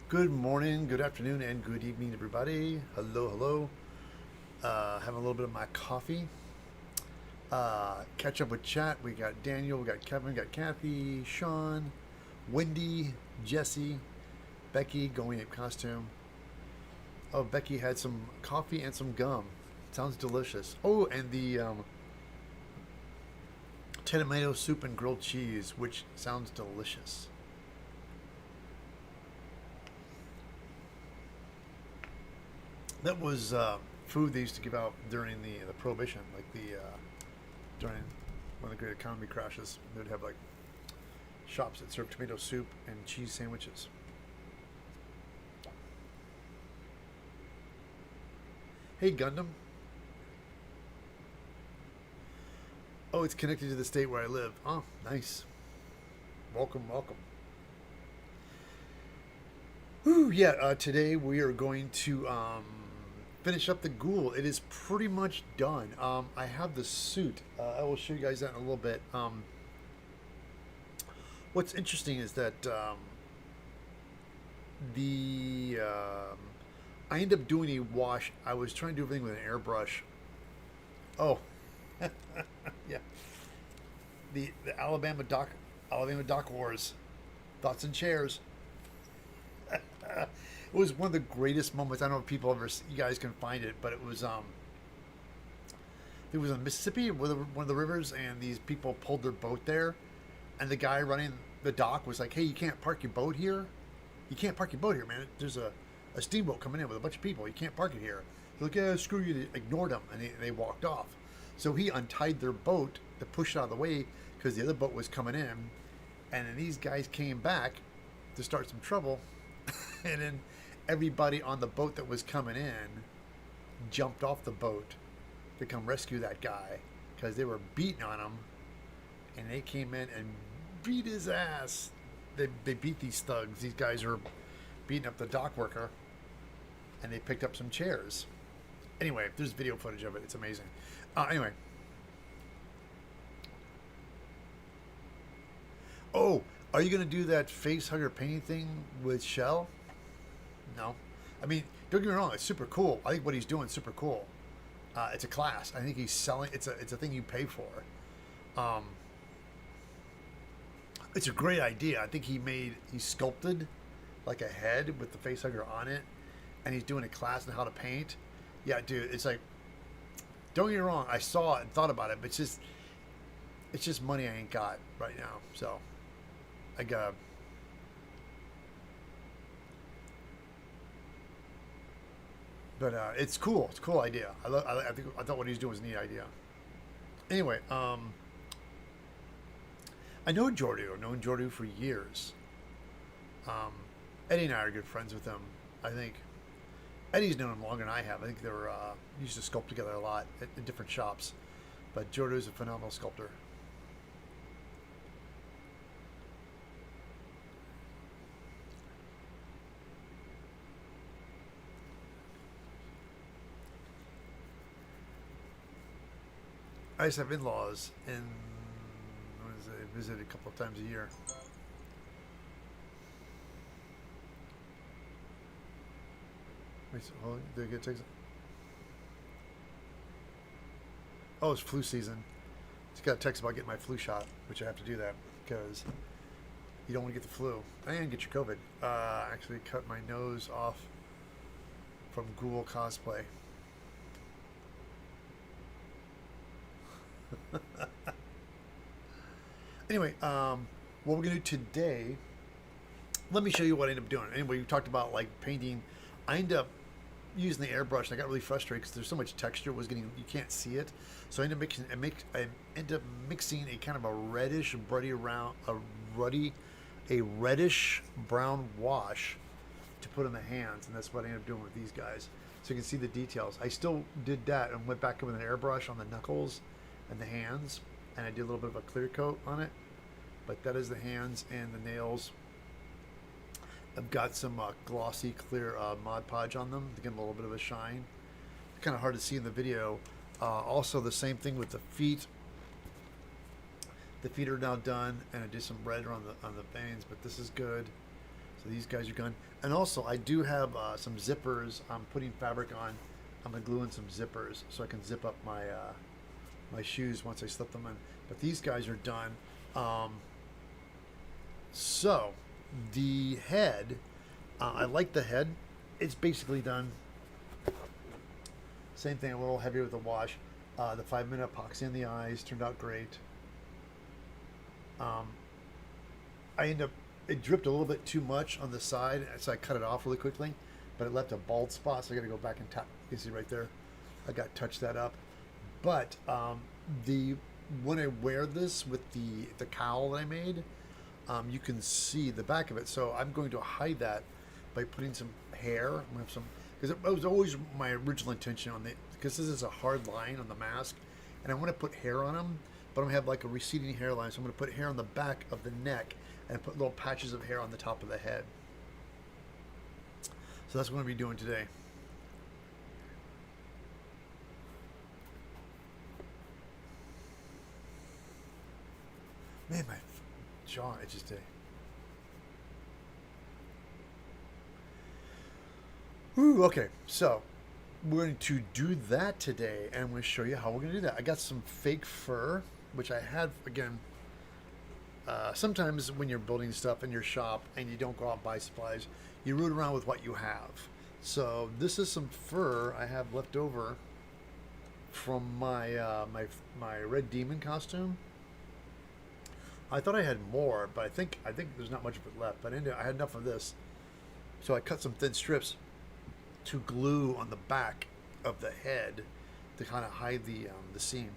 Good morning, good afternoon, and good evening, everybody. Hello, hello. Having a little bit of my coffee. Catch up with chat. We got Daniel, we got Kevin, we got Kathy, Sean, Wendy, Jesse, Becky, going ape costume. Oh, Becky had some coffee and some gum. Sounds delicious. Oh, and the tomato soup and grilled cheese, which sounds delicious. That was food they used to give out during the prohibition, like during one of the great economy crashes. They would have like shops that served tomato soup and cheese sandwiches. Hey Gundam. Oh, it's connected to the state where I live. Oh, nice. Welcome, welcome. Whew, yeah. Today we are going to finish up the Ghoul. It is pretty much done. I have the suit. I will show you guys that in a little bit. What's interesting is that the I ended up doing a wash. I was trying to do everything with an airbrush. Oh, yeah. The Alabama Dock Wars. Thoughts and chairs. It was one of the greatest moments. I don't know if people ever, you guys can find it, but it was on Mississippi, one of the rivers, and these people pulled their boat there, and the guy running the dock was like, "Hey, you can't park your boat here. You can't park your boat here, man. There's a steamboat coming in with a bunch of people. You can't park it here." They're like, "Yeah, screw you." They ignored him, and they walked off. So he untied their boat to push it out of the way because the other boat was coming in, and then these guys came back to start some trouble, and then everybody on the boat that was coming in jumped off the boat to come rescue that guy because they were beating on him, and they came in and beat his ass. They beat these thugs. These guys are beating up the dock worker, and they picked up some chairs. Anyway, there's video footage of it. It's amazing. Anyway. Oh, are you going to do that face hugger painting thing with Shell? No. I mean, don't get me wrong. It's super cool. I think what he's doing is super cool. It's a class. I think he's selling. It's a thing you pay for. Um, it's a great idea. I think he sculpted like a head with the face hugger on it, and he's doing a class on how to paint. Yeah, dude. It's like, don't get me wrong. I saw it and thought about it, but it's just money I ain't got right now. So I got. But it's cool. It's a cool idea. I thought what he's doing was a neat idea. Anyway, I know Jordu. I've known Jordu for years. Um, Eddie and I are good friends with him. I think Eddie's known him longer than I have. I think they were used to sculpt together a lot at different shops. But Jordu's a phenomenal sculptor. I just have in-laws, and I visit a couple of times a year. Wait, so, hold on, did I get text? Oh, it's flu season. Just got a text about getting my flu shot, which I have to do that because you don't want to get the flu and get your COVID. Actually, cut my nose off from Ghoul cosplay. Anyway, what we're gonna do today? Let me show you what I ended up doing. Anyway, we talked about like painting. I ended up using the airbrush, and I got really frustrated because there's so much texture was getting you can't see it. So I ended up mixing a kind of a reddish, a reddish brown wash to put on the hands, and that's what I ended up doing with these guys. So you can see the details. I still did that and went back in with an airbrush on the knuckles and the hands, and I did a little bit of a clear coat on it. But that is the hands and the nails. I've got some glossy clear Mod Podge on them to give them a little bit of a shine. Kind of hard to see in the video. Also, the same thing with the feet. The feet are now done, and I did some red on the veins, but this is good. So these guys are gone. And also, I do have some zippers. I'm putting fabric on. I'm gonna glue in some zippers so I can zip up my my shoes once I slip them in. But these guys are done. So the head, I like the head. It's basically done. Same thing, a little heavier with the wash. The 5-minute epoxy in the eyes turned out great. It dripped a little bit too much on the side, so I cut it off really quickly, but it left a bald spot, so I got to go back and tap. You can see right there, I got to touch that up. But when I wear this with the cowl that I made, you can see the back of it. So I'm going to hide that by putting some hair. I'm gonna have some, because it was always my original intention on because this is a hard line on the mask, and I want to put hair on them, but I'm gonna have like a receding hairline. So I'm gonna put hair on the back of the neck and put little patches of hair on the top of the head. So that's what I'm gonna be doing today. Man, my jaw itches today. Ooh, okay, so we're going to do that today, and I'm going to show you how we're going to do that. I got some fake fur, which I had, again, sometimes when you're building stuff in your shop and you don't go out and buy supplies, you root around with what you have. So this is some fur I have left over from my my Red Demon costume. I thought I had more, but I think there's not much of it left. But I had enough of this, so I cut some thin strips to glue on the back of the head to kind of hide the seam.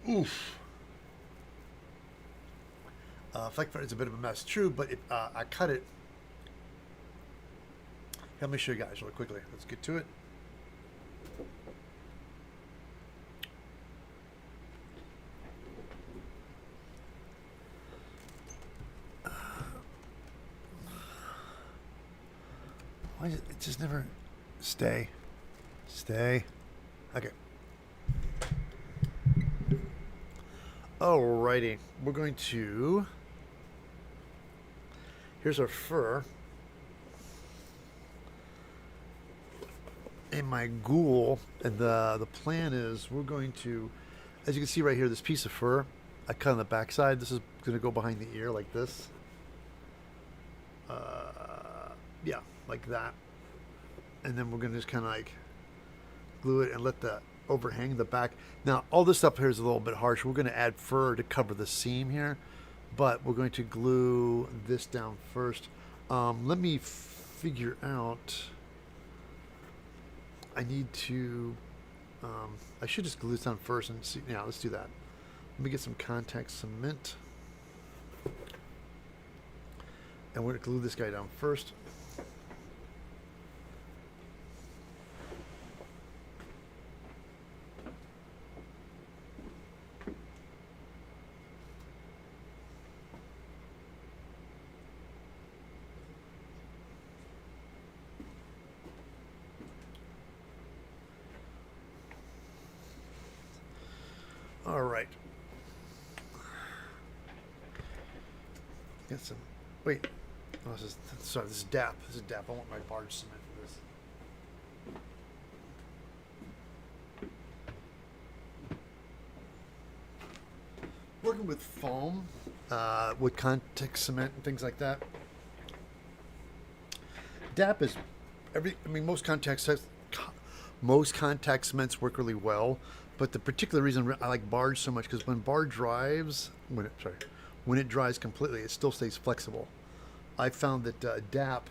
Oof. Fleck fur is a bit of a mess, true, but I cut it. Let me show you guys really quickly. Let's get to it. Why is it just never stay? Okay. Alrighty, we're going to. Here's our fur. And my ghoul, and the plan is we're going to, as you can see right here, this piece of fur, I cut on the back side. This is going to go behind the ear like this. Yeah, like that. And then we're going to just kind of like glue it and let the overhang the back. Now, all this stuff here is a little bit harsh. We're going to add fur to cover the seam here, but we're going to glue this down first. Let me figure out. I need to. I should just glue this down first and see. Yeah, let's do that. Let me get some contact cement, and we're going to glue this guy down first. All right. Get some. Wait. Oh, this is DAP. This is DAP. I want my barge cement for this. Working with foam, with contact cement and things like that. DAP is most contact cements work really well. But the particular reason I like barge so much, because when barge dries, when it dries completely, it still stays flexible. I found that DAP,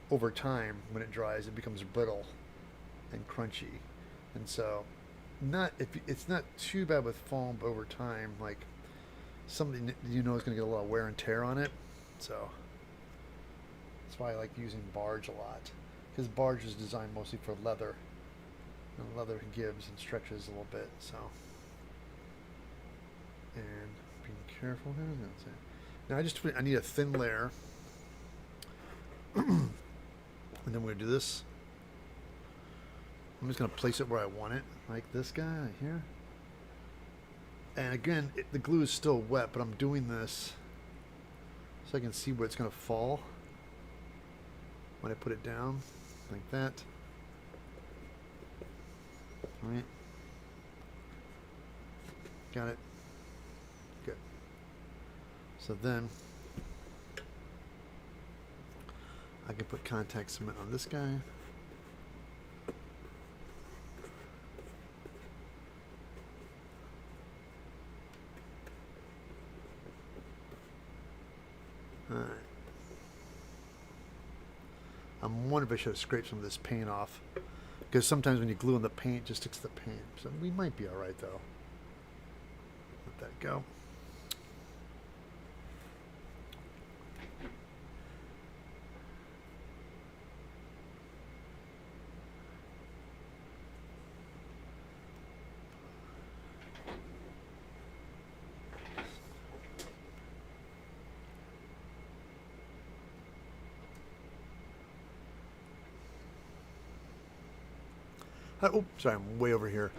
over time, when it dries, it becomes brittle and crunchy, and so it's not too bad with foam, but over time, like something is going to get a lot of wear and tear on it. So that's why I like using barge a lot, because barge is designed mostly for leather. And leather gives and stretches a little bit, so. And being careful here. Now I need a thin layer, and then we're gonna do this. I'm just gonna place it where I want it, like this guy right here. And again, the glue is still wet, but I'm doing this so I can see where it's going to fall when I put it down, like that. All right. Got it. Good. So then I can put contact cement on this guy. Alright. I'm wondering if I should have scraped some of this paint off, because sometimes when you glue in the paint, it just sticks to the paint. So we might be alright though. Let that go. Oh, sorry, I'm way over here.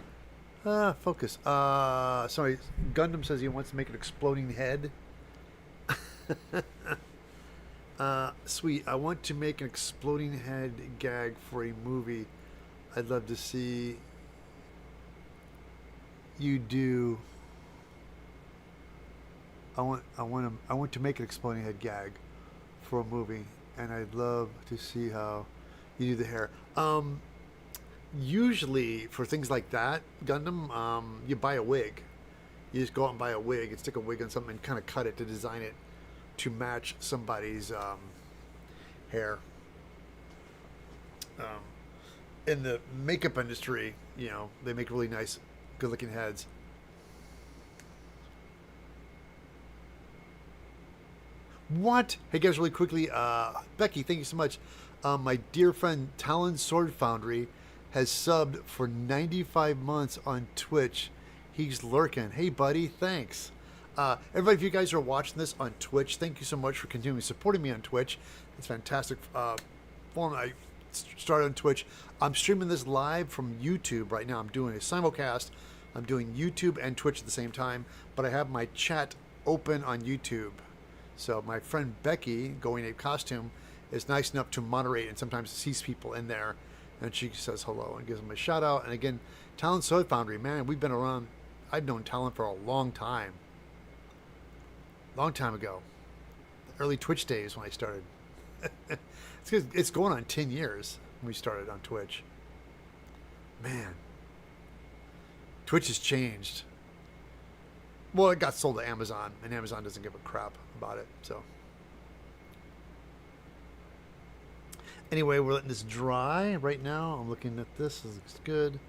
Focus. Sorry, Gundam says he wants to make an exploding head. Sweet. I want to make an exploding head gag for a movie. I'd love to see you do. I want to make an exploding head gag for a movie, and I'd love to see how you do the hair. Usually for things like that, Gundam, you buy a wig. You just go out and buy a wig and stick a wig on something and kind of cut it to design it to match somebody's hair. In the makeup industry, you know, they make really nice, good-looking heads. What? Hey guys, really quickly, Becky, thank you so much. My dear friend Talon Sword Foundry has subbed for 95 months on Twitch. He's lurking. Hey, buddy, thanks. Everybody, if you guys are watching this on Twitch, thank you so much for continuing supporting me on Twitch. It's fantastic form. I started on Twitch. I'm streaming this live from YouTube right now. I'm doing a simulcast. I'm doing YouTube and Twitch at the same time, but I have my chat open on YouTube. So my friend Becky, Going Ape Costume, is nice enough to moderate and sometimes sees people in there. And she says hello and gives them a shout out. And again, Talon Sword Foundry, man, we've been around. I've known Talon for a long time. Long time ago. The early Twitch days when I started. It's going on 10 years when we started on Twitch. Man. Twitch has changed. Well, it got sold to Amazon, and Amazon doesn't give a crap about it, so. Anyway, we're letting this dry right now. I'm looking at this. This looks good.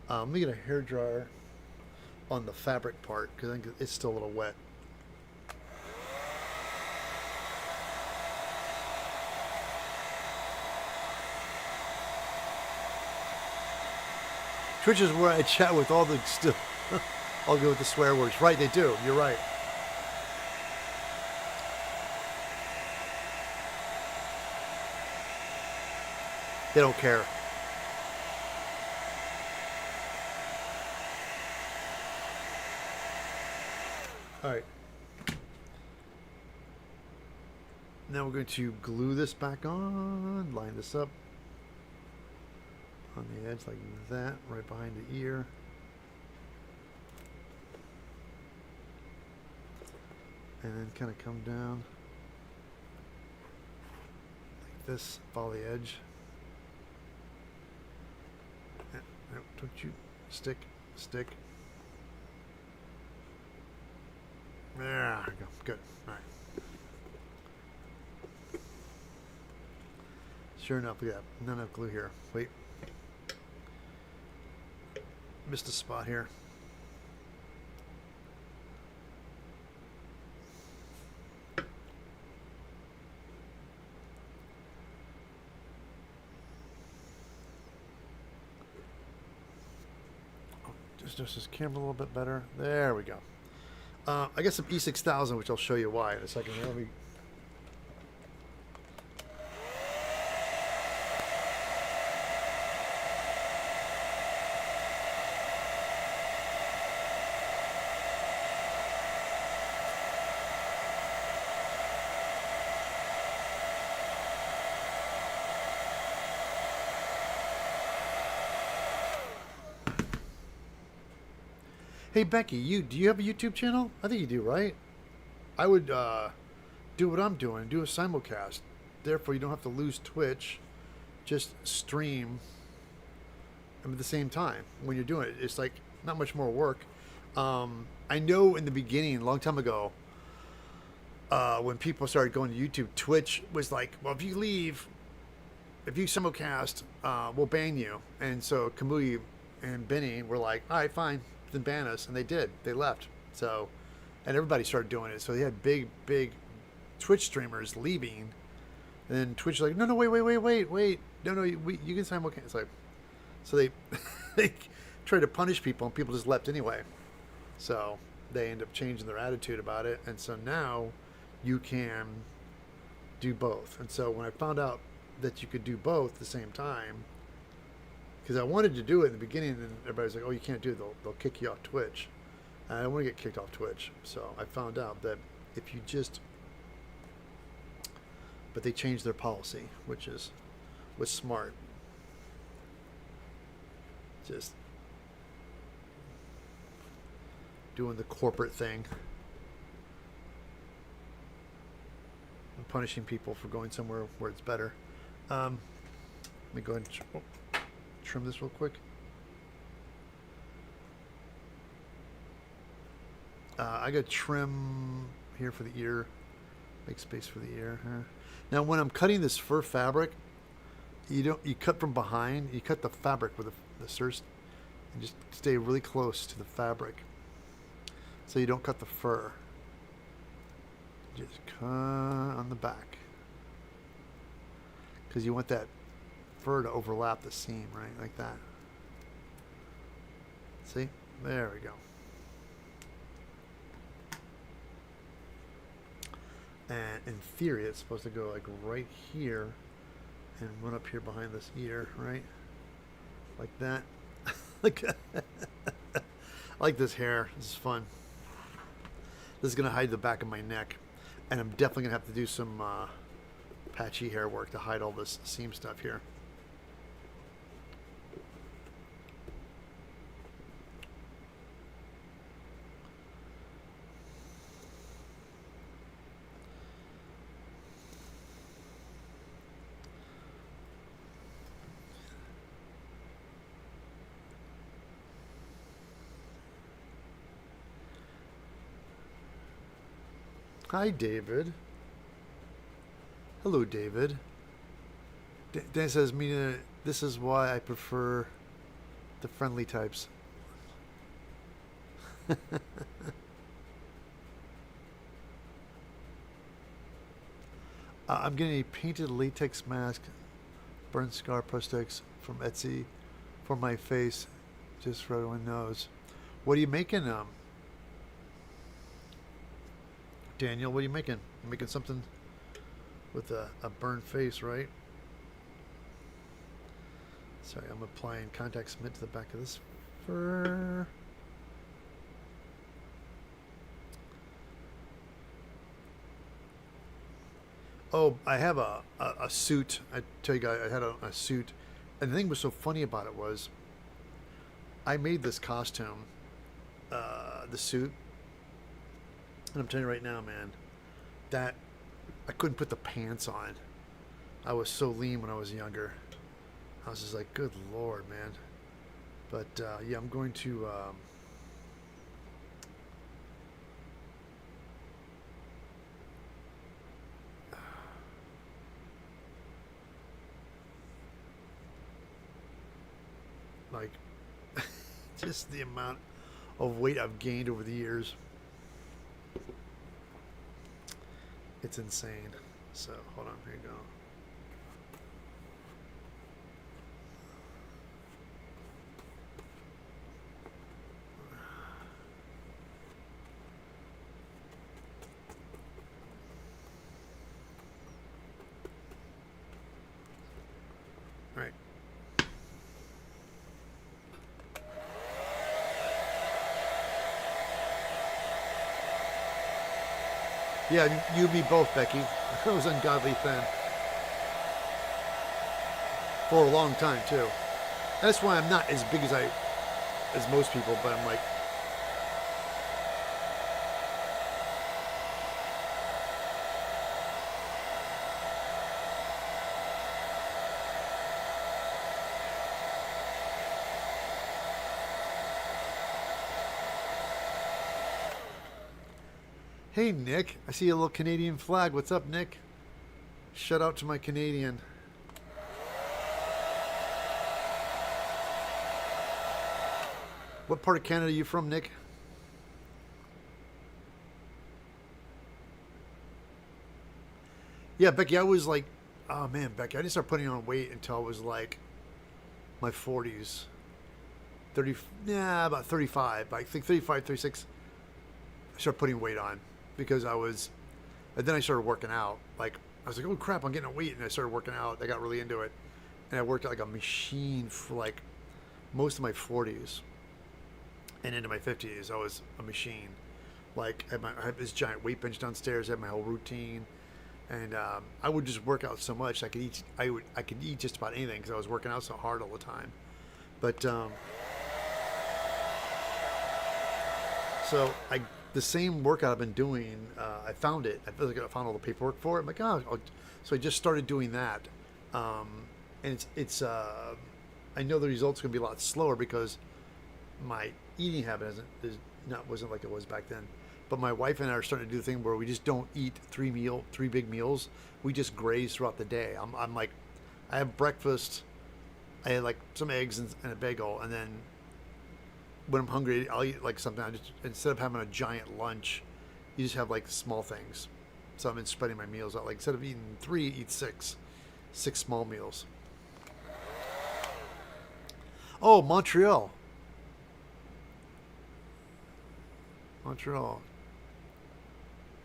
Let me get a hair dryer on the fabric part because I think it's still a little wet. Twitch is where I chat with all the still. I'll go with the swear words. Right, they do. You're right. They don't care. All right. Now we're going to glue this back on, line this up on the edge like that, right behind the ear. And then kind of come down like this, follow the edge. No, don't you stick. There we go. Good. All right. Sure enough, we got not enough glue here. Wait. Missed a spot here. Just this camera a little bit better. There we go. I got some E6000, which I'll show you why in a second. Let me. Hey Becky, do you have a YouTube channel? I think you do, right? I would do what I'm doing, do a simulcast. Therefore, you don't have to lose Twitch. Just stream them at the same time when you're doing it. It's like not much more work. I know in the beginning, a long time ago, when people started going to YouTube, Twitch was like, well, if you simulcast, we'll ban you. And so Kamui and Benny were like, all right, fine, then ban us. And they did. They left. So, and everybody started doing it. So they had big Twitch streamers leaving. And then Twitch was like, no, wait. No, you can simulcast. It's like, so they they tried to punish people, and people just left anyway. So they end up changing their attitude about it. And so now you can do both. And so when I found out that you could do both at the same time, because I wanted to do it in the beginning, and everybody's like, oh, you can't do it. They'll kick you off Twitch. And I don't want to get kicked off Twitch. So I found out that if you just... But they changed their policy, which was smart. Just doing the corporate thing. And punishing people for going somewhere where it's better. Let me go ahead and trim this real quick. I got trim here for the ear. Make space for the ear. Huh? Now, when I'm cutting this fur fabric, you cut from behind. You cut the fabric with the scissors, and just stay really close to the fabric, so you don't cut the fur. Just cut on the back, because you want that fur to overlap the seam, right, like that. See, there we go. And in theory, it's supposed to go like right here and run up here behind this ear, right? Like that. Like, I like this hair. This is fun. This is going to hide the back of my neck. And I'm definitely going to have to do some patchy hair work to hide all this seam stuff here. Hi, David. Hello, David. Dan says, Mina, this is why I prefer the friendly types. I'm getting a painted latex mask, burn scar prosthetics from Etsy for my face, just so everyone knows. What are you making? Daniel, what are you making? You're making something with a burned face, right? Sorry, I'm applying contact cement to the back of this fur. Oh, I have a suit. I tell you guys, I had a suit. And the thing was so funny about it was I made this costume, the suit. And I'm telling you right now, man, that I couldn't put the pants on. I was so lean when I was younger. I was just like, good Lord, man. But, yeah, I'm going to... like, just the amount of weight I've gained over the years. It's insane. So, hold on, here you go. All right. Yeah, you and me both, Becky. I was ungodly thin. For a long time, too. That's why I'm not as big as most people, but I'm like Hey, Nick. I see a little Canadian flag. What's up, Nick? Shout out to my Canadian. What part of Canada are you from, Nick? Yeah, Becky, I was like, oh man, Becky, I didn't start putting on weight until I was like my 40s. 30, yeah, about 35. I think 35, 36. I started putting weight on because I was, and then I started working out. Like, I was like, oh crap, I'm getting a weight. And I started working out. I got really into it. And I worked like a machine for like most of my 40s and into my 50s. I was a machine. Like, I had this giant weight bench downstairs. I had my whole routine. And I would just work out so much. I could eat just about anything because I was working out so hard all the time. But so the same workout I've been doing, I found it. I feel like I found all the paperwork for it. I'm like, so I just started doing that. And it's I know the results are gonna be a lot slower because my eating habit wasn't like it was back then. But my wife and I are starting to do the thing where we just don't eat three big meals. We just graze throughout the day. I'm like, I have breakfast. I had like some eggs and a bagel, and then when I'm hungry, I'll eat like something. Instead of having a giant lunch, you just have like small things. So I've been spreading my meals out. Like instead of eating 3, eat 6 small meals. Oh, Montreal.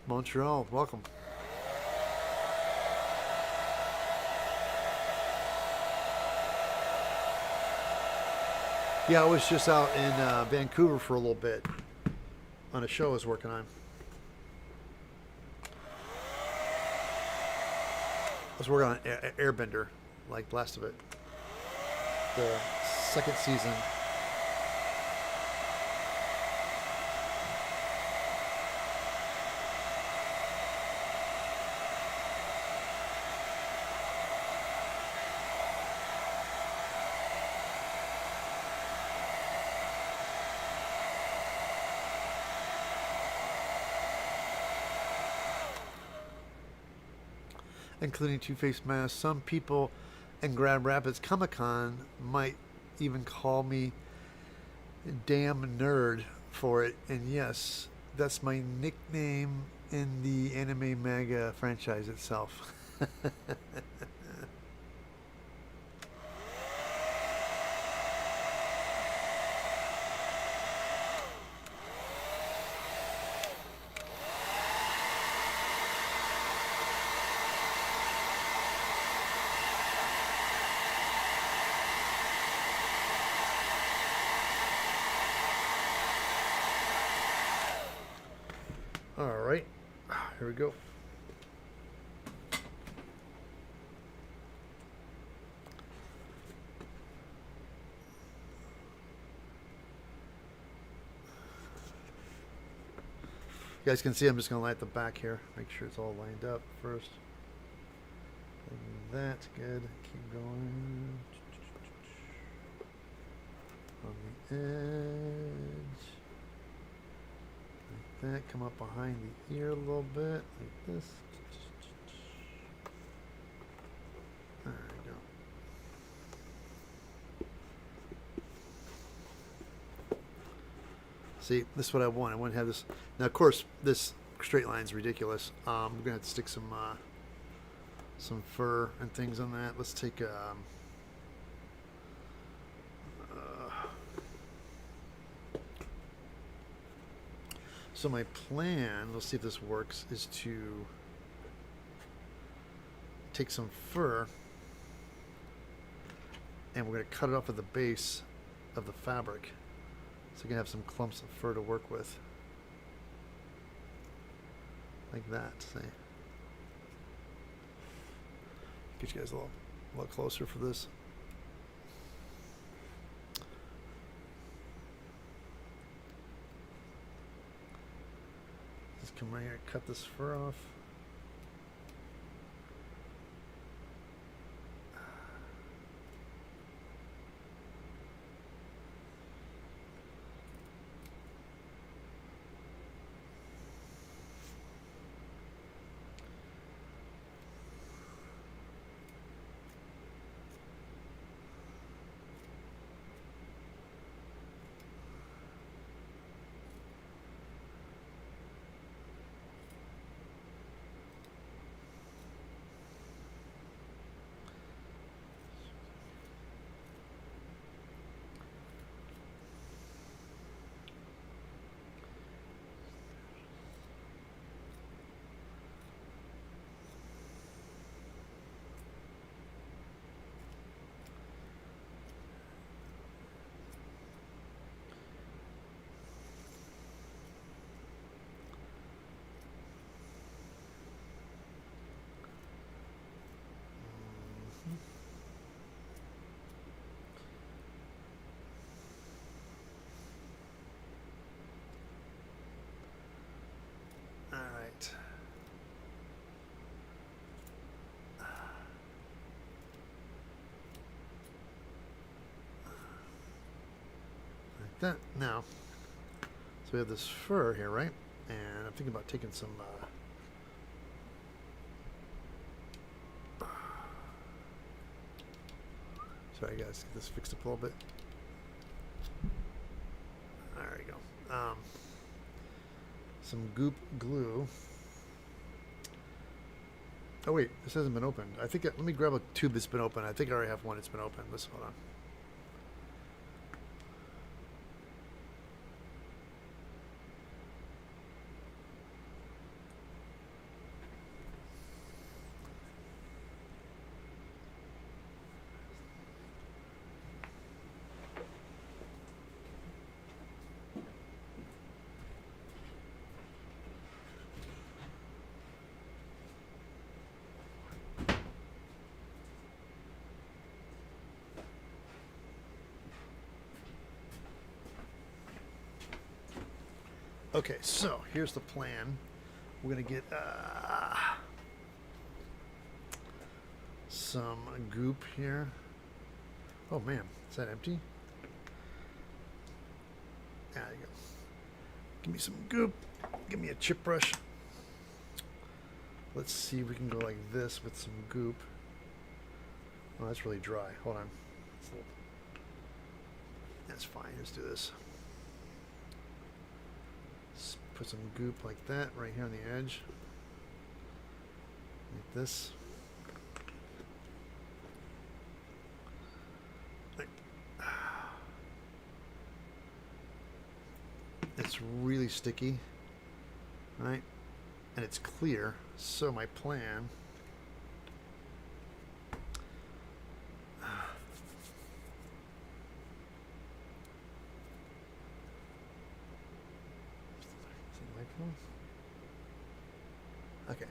Montreal, welcome. Yeah, I was just out in Vancouver for a little bit on a show I was working on. I was working on Airbender, like the last of it. The second season. Including two-face masks. Some people in Grand Rapids Comic Con might even call me damn nerd for it. And yes, that's my nickname in the anime manga franchise itself. All right, here we go. You guys can see I'm just going to light the back here. Make sure it's all lined up first. Like that, good. Keep going. On the edge. Like that. Come up behind the ear a little bit. Like this. There we go. See, this is what I want. I want to have this. Now, of course, this straight line is ridiculous. We're going to have to stick some fur and things on that. Let's take so my plan, let's see if this works, is to take some fur and we're going to cut it off at the base of the fabric. So you can have some clumps of fur to work with. Like that, see. Get you guys a little closer for this. Just come right here and cut this fur off. that. Now, so we have this fur here, right? And I'm thinking about taking some. Sorry, guys, get this fixed up a little bit. There we go. Some goop glue. Oh wait, this hasn't been opened. I think let me grab a tube that's been open. I think I already have one that's been open. Let's hold on. Okay, so here's the plan. We're gonna get some goop here. Oh man, is that empty? There you go. Give me some goop. Give me a chip brush. Let's see if we can go like this with some goop. Oh, that's really dry. Hold on. That's fine. Let's do this. Put some goop like that right here on the edge. Like this. It's really sticky, right? And it's clear. So my plan okay.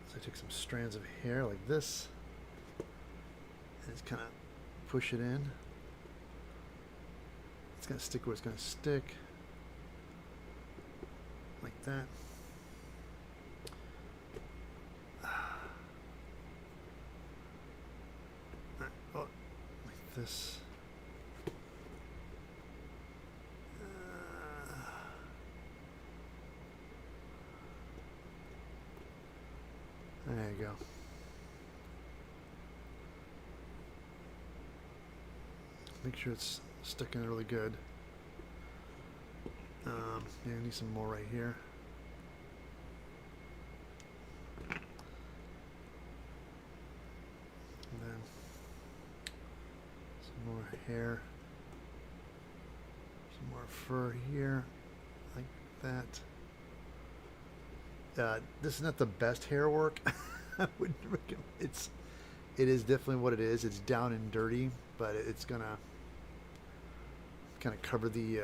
So I took some strands of hair like this and just kind of push it in. It's going to stick where it's going to stick. Like that. Oh, like this. There you go. Make sure it's sticking really good. Yeah, I need some more right here. And then some more hair. Some more fur here, like that. This is not the best hair work. I wouldn't recommend. It is definitely what it is. It's down and dirty, but it's gonna kind of cover the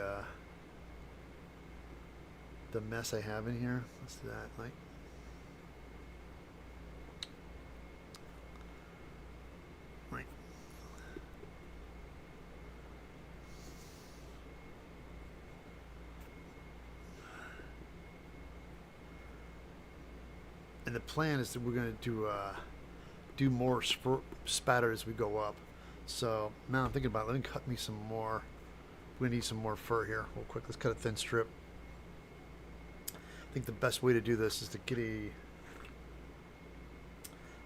mess I have in here. Let's do that. Like, right. And the plan is that we're going to do more spatter as we go up. So now I'm thinking about, let me cut me some more. We're going to need some more fur here real quick. Let's cut a thin strip. I think the best way to do this is to get a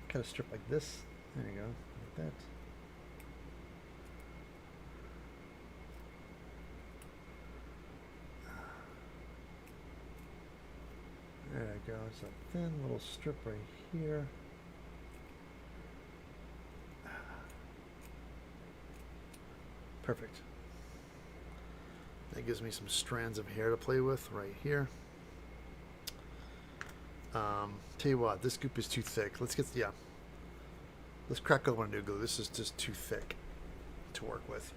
cut a strip like this. There you go, like that. There you go. It's a thin little strip right here. Perfect. That gives me some strands of hair to play with right here. Tell you what, this goop is too thick. Let's crack open a new glue. This is just too thick to work with.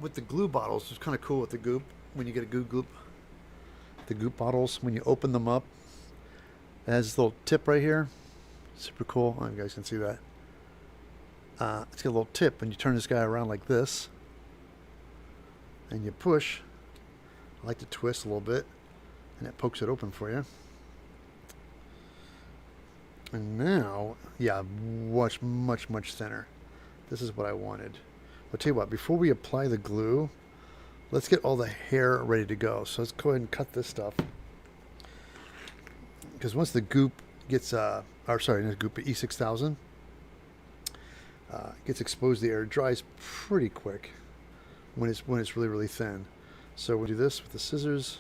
With the glue bottles, it's kind of cool with the goop. When you get a goop, the goop bottles, when you open them up, it has this little tip right here. Super cool. Oh, you guys can see that. It's got a little tip when you turn this guy around like this, and you push. I like to twist a little bit, and it pokes it open for you. And now, yeah, much thinner. This is what I wanted. I'll tell you what, before we apply the glue, let's get all the hair ready to go. So let's go ahead and cut this stuff. Because once the goop gets, not goop, but E6000 gets exposed to the air, it dries pretty quick when it's really thin. So we'll do this with the scissors.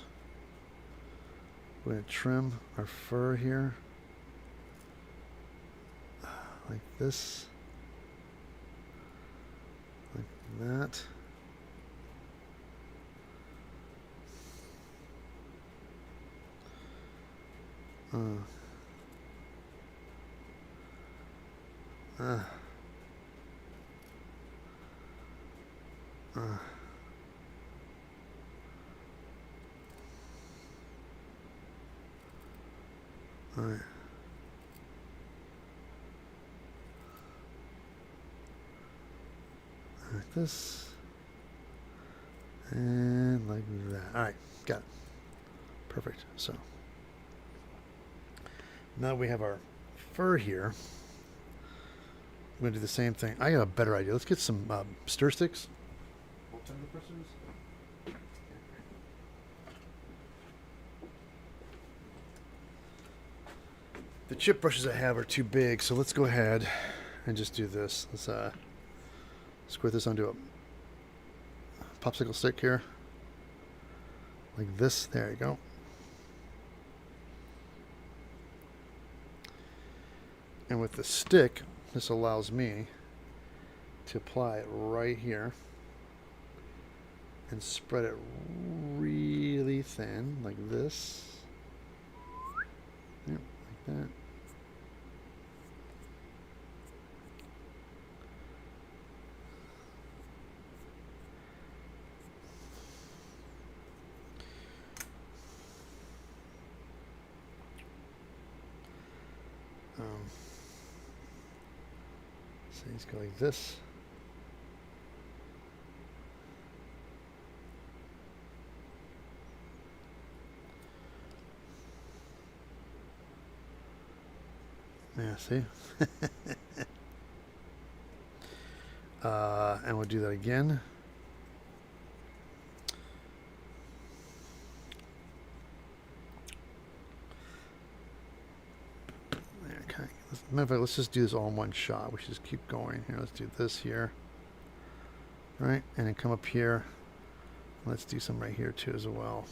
We're going to trim our fur here. Like this. Like that. All right. Like this. And like that. All right, got it. Perfect. So now we have our fur here. I'm going to do the same thing. I got a better idea. Let's get some stir sticks. The chip brushes I have are too big, so let's go ahead and just do this. Let's squirt this onto a popsicle stick here. Like this. There you go. And with the stick, this allows me to apply it right here and spread it really thin, like this. Yep, like that. So these go like this. Yeah, see? And we'll do that again. Okay. Matter of fact, let's just do this all in one shot. We should just keep going here. Let's do this here. Right? And then come up here. Let's do some right here too as well.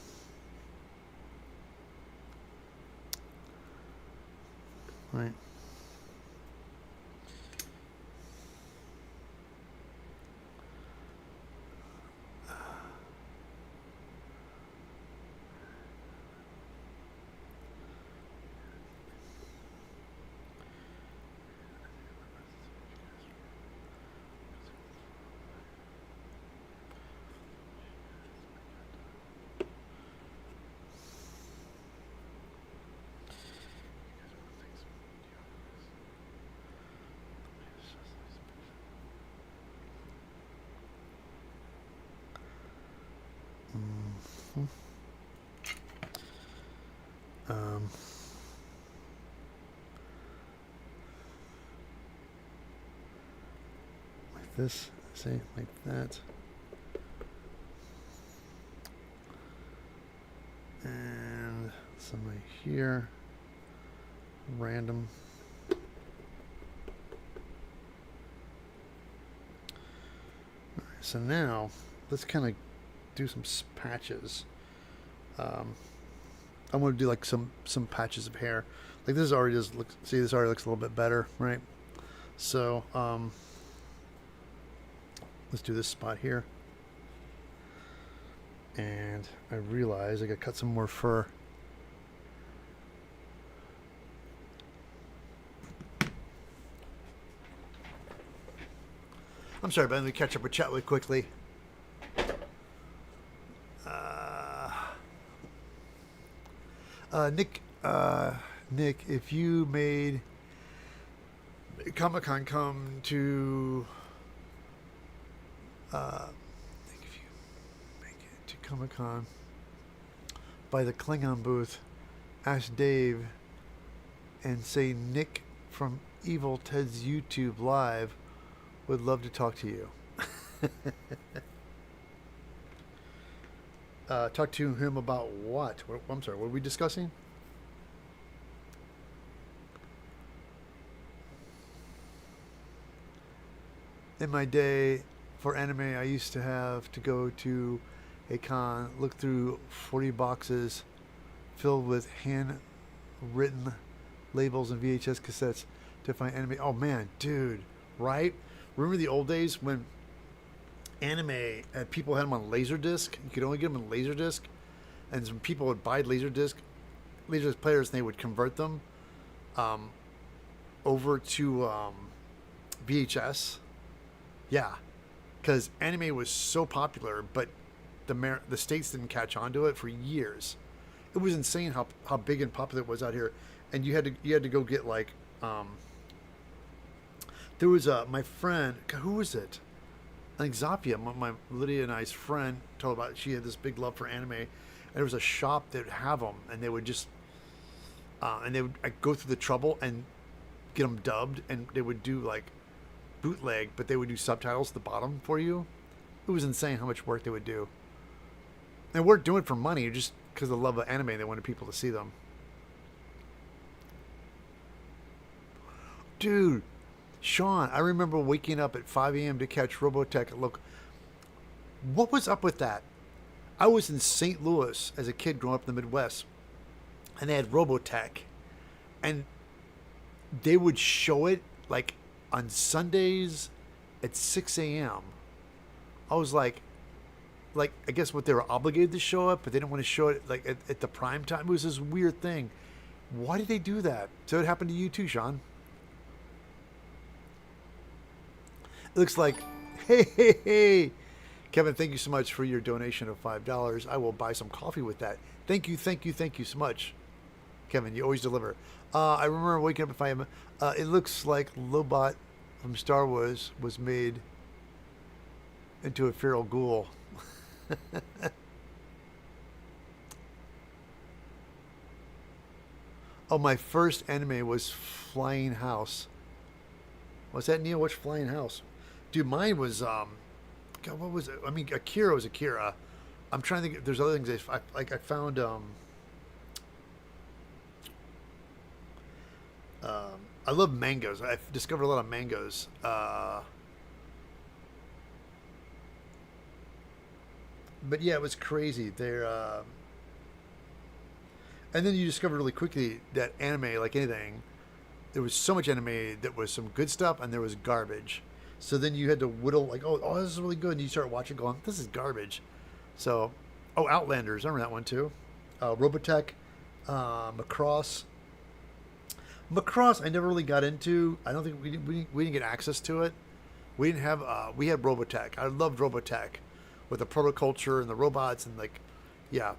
Right. Like this, see, like that. And some right here, random. All right, so now let's kind of do some patches. I'm going to do like some patches of hair. Like this already does look. See, this already looks a little bit better, right? So let's do this spot here. And I realize I got to cut some more fur. I'm sorry, but let me catch up with chat really quickly. Nick, if you made Comic-Con come to think if you make it to Comic-Con by the Klingon booth, ask Dave and say Nick from Evil Ted's YouTube Live would love to talk to you. Talk to him about what? I'm sorry, what are we discussing? In my day for anime, I used to have to go to a con, look through 40 boxes filled with handwritten labels and VHS cassettes to find anime. Oh man, dude, right? Remember the old days when anime people had them on Laserdisc? You could only get them on Laserdisc, and some people would buy Laserdisc players, and they would convert them over to VHS. Yeah, because anime was so popular, but the states didn't catch on to it for years. It was insane how big and popular it was out here, and you had to go get like there was my friend, who was it? I think Zapia, my Lydia and I's friend, told about she had this big love for anime, and there was a shop that would have them, and they would just and they would go through the trouble and get them dubbed, and they would do like bootleg, but they would do subtitles at the bottom for you. It was insane how much work they would do. And weren't doing it for money, just because of the love of anime. They wanted people to see them. Dude, Sean, I remember waking up at 5 a.m. to catch Robotech. Look, what was up with that? I was in St. Louis as a kid growing up in the Midwest, and they had Robotech, and they would show it like on Sundays at 6 a.m. I was like, I guess what they were obligated to show it, but they didn't want to show it like at the prime time. It was this weird thing. Why did they do that? So it happened to you too, Sean. It looks like, hey, Kevin, thank you so much for your donation of $5. I will buy some coffee with that. Thank you so much, Kevin. You always deliver. I remember waking up at 5 a.m. It looks like Lobot from Star Wars was made into a feral ghoul. Oh, my first anime was Flying House. What's that, Neil? Which Flying House? Dude, mine was God, what was it? I mean, Akira was Akira. I'm trying to think. There's other things I found. I love mangoes. I've discovered a lot of mangoes. But yeah, it was crazy. And then you discovered really quickly that anime, like anything, there was so much anime that was some good stuff, and there was garbage. So then you had to whittle, like, oh, this is really good, and you start watching, going, this is garbage. So, Outlanders, I remember that one too. Robotech, Macross. Macross, I never really got into. I don't think we didn't get access to it. We didn't have. We had Robotech. I loved Robotech, with the protoculture and the robots and like, yeah.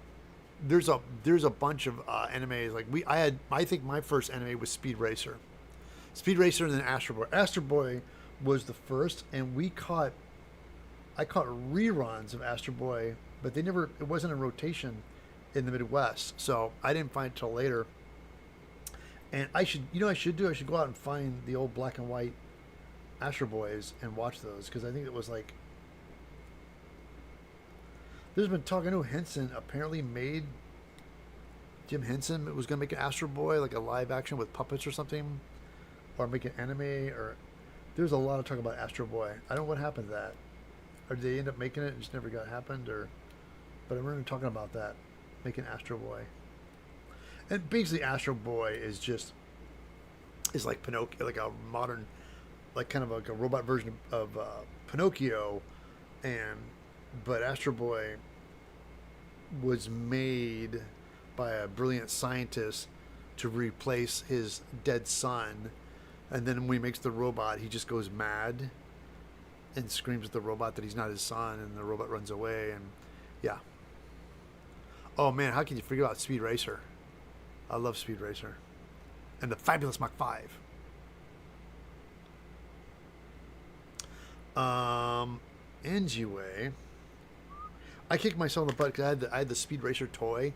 There's a bunch of animes like I think my first anime was Speed Racer, and then Astro Boy. Astro Boy was the first, and I caught reruns of Astro Boy, but it wasn't in rotation in the Midwest, so I didn't find it till later. And I should go out and find the old black and white Astro Boys and watch those, because I think it was like, there's been talk. I know Henson apparently made, Jim Henson was going to make an Astro Boy, like a live action with puppets or something, or make an anime, or there's a lot of talk about Astro Boy. I don't know what happened to that, or did they end up making it and just never happened, but I remember talking about that, making Astro Boy. And basically Astro Boy is like Pinocchio, like a modern, like kind of like a robot version of Pinocchio, but Astro Boy was made by a brilliant scientist to replace his dead son, and then when he makes the robot, he just goes mad and screams at the robot that he's not his son, and the robot runs away, and yeah. Oh man, how can you forget about Speed Racer? I love Speed Racer. And the Fabulous Mach 5. Anyway, I kicked myself in the butt because I had the Speed Racer toy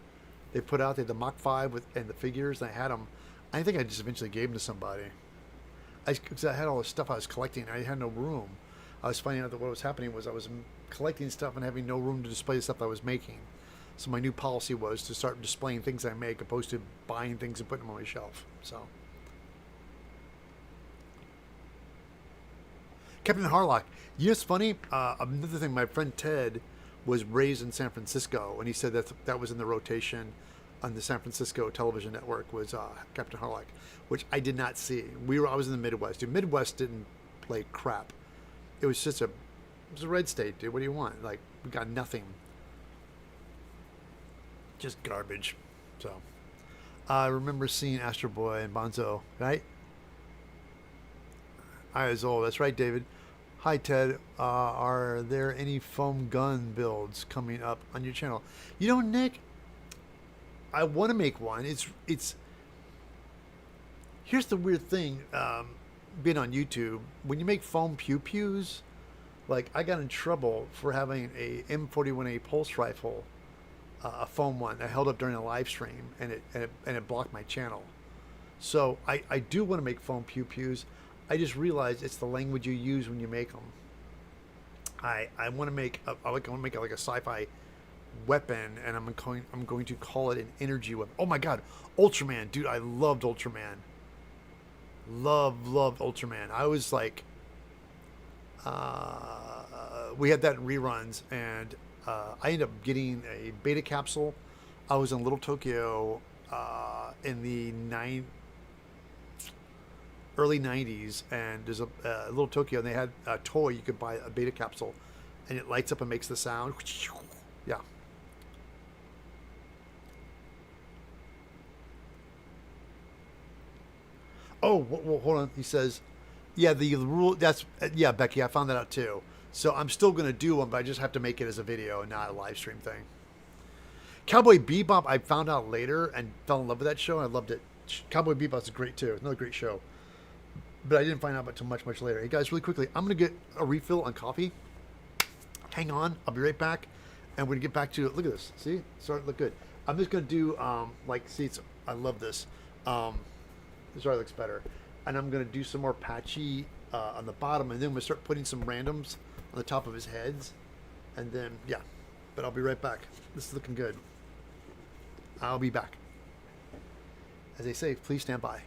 they put out. They had the Mach 5 and the figures, and I had them. I think I just eventually gave them to somebody. Because I had all the stuff I was collecting. I had no room. I was finding out that what was happening was I was collecting stuff and having no room to display the stuff I was making. So my new policy was to start displaying things I make opposed to buying things and putting them on my shelf. So, Captain Harlock. You know, it's funny. Another thing, my friend Ted was raised in San Francisco, and he said that was in the rotation on the San Francisco television network was Captain Harlock, which I did not see. I was in the Midwest. Dude, Midwest didn't play crap. It was just it was a red state, dude. What do you want? Like, we got nothing. Just garbage. So, I remember seeing Astro Boy and Bonzo, right? I was old. That's right, David. Hi, Ted. Are there any foam gun builds coming up on your channel? You know, Nick, I want to make one. It's. Here's the weird thing. Being on YouTube, when you make foam pew pews, like I got in trouble for having a M41A pulse rifle, a foam one I held up during a live stream, and it blocked my channel. So I do want to make foam pew pews. I just realized it's the language you use when you make them. I want to make I want to make it like a sci-fi weapon, and I'm going to call it an energy weapon. Oh my God, Ultraman, dude! I loved Ultraman. Loved Ultraman. I was like, we had that in reruns, and I ended up getting a beta capsule. I was in Little Tokyo in the early 90s, and there's a Little Tokyo, and they had a toy. You could buy a beta capsule, and it lights up and makes the sound. Yeah. Oh, well, hold on. He says, yeah, the rule, that's, yeah, Becky, I found that out too. So I'm still going to do one, but I just have to make it as a video and not a live stream thing. Cowboy Bebop, I found out later and fell in love with that show, and I loved it. Cowboy Bebop's great too. It's another great show. But I didn't find out about it until much later. Hey guys, really quickly, I'm going to get a refill on coffee. Hang on, I'll be right back. And we're going to get back to it. Look at this. See? It's starting to look good. I'm just going to do, see, I love this. This already looks better. And I'm going to do some more Patchy on the bottom, and then we'll start putting some randoms on the top of his heads. And then, yeah. But I'll be right back. This is looking good. I'll be back. As they say, please stand by.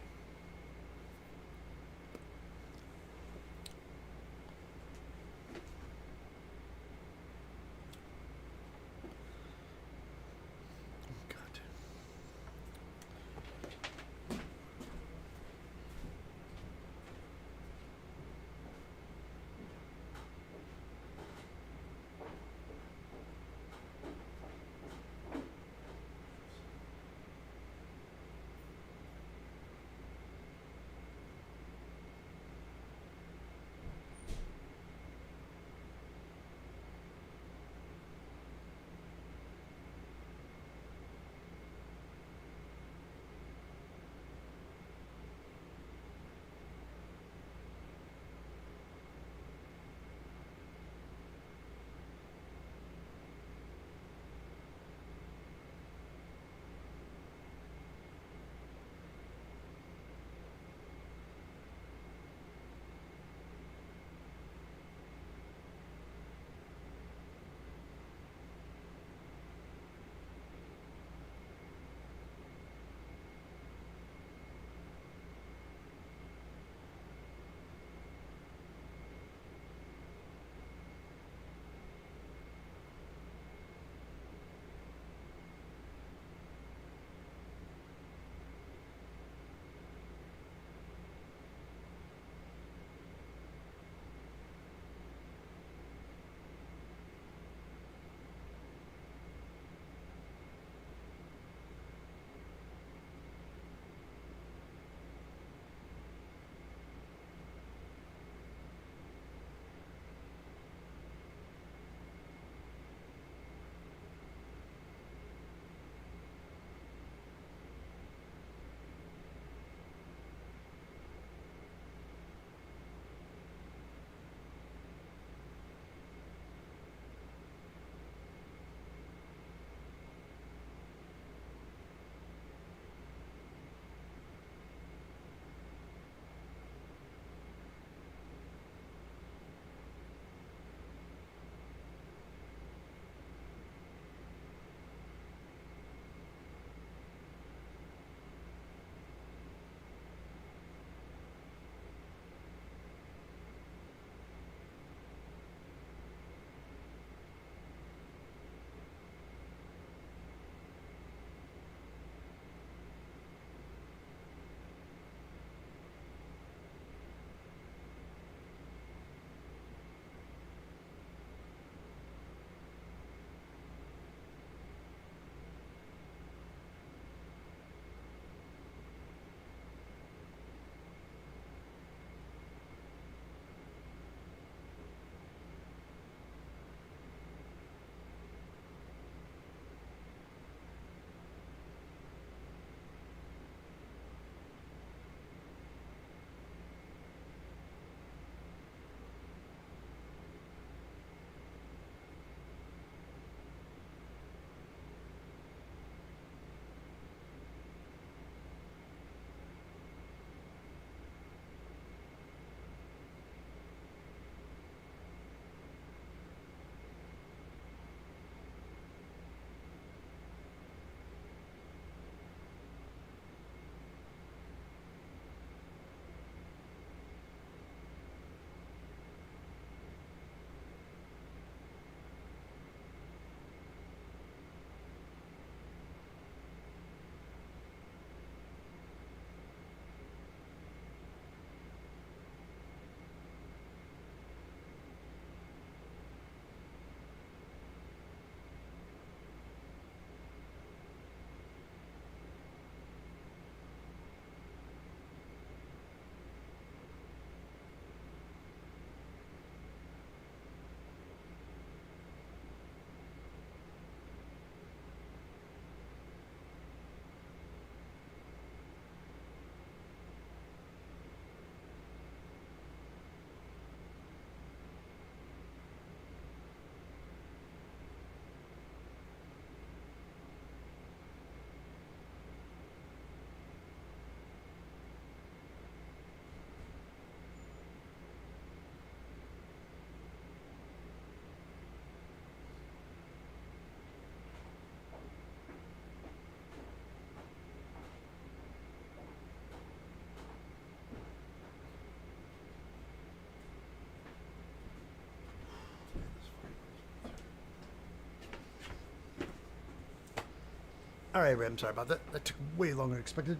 All right, Red, I'm sorry about that. That took way longer than expected.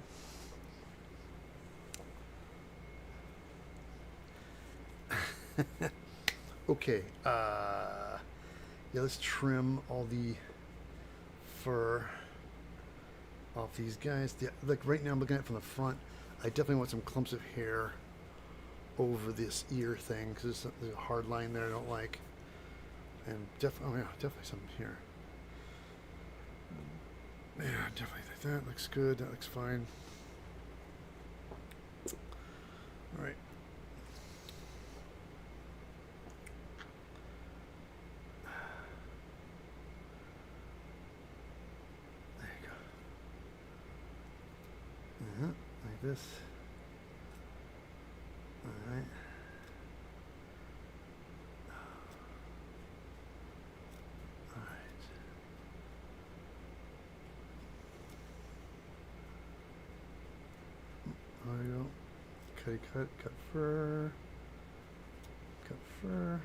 Okay. Yeah, let's trim all the fur off these guys. Yeah, like right now I'm looking at it from the front. I definitely want some clumps of hair over this ear thing because there's a hard line there I don't like. And definitely, oh yeah, definitely some here. Yeah, definitely like that. Looks good. That looks fine. All right. There you go. Like this. All right. All right. There we go. Cutty cut fur. Cut fur.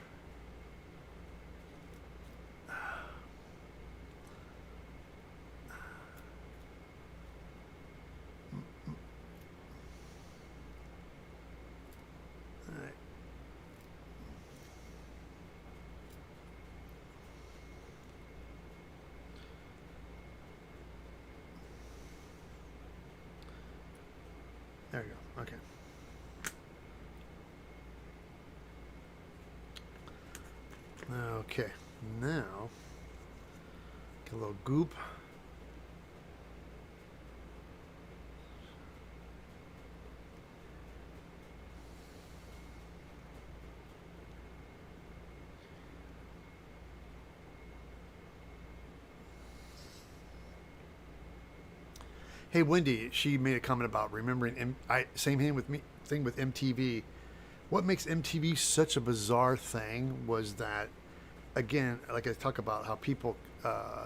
Alright. There we go. Okay. Okay. Now, get a little goop. Hey, Wendy, she made a comment about remembering. Same thing with me. Thing with MTV. What makes MTV such a bizarre thing was that, again, like I talk about how people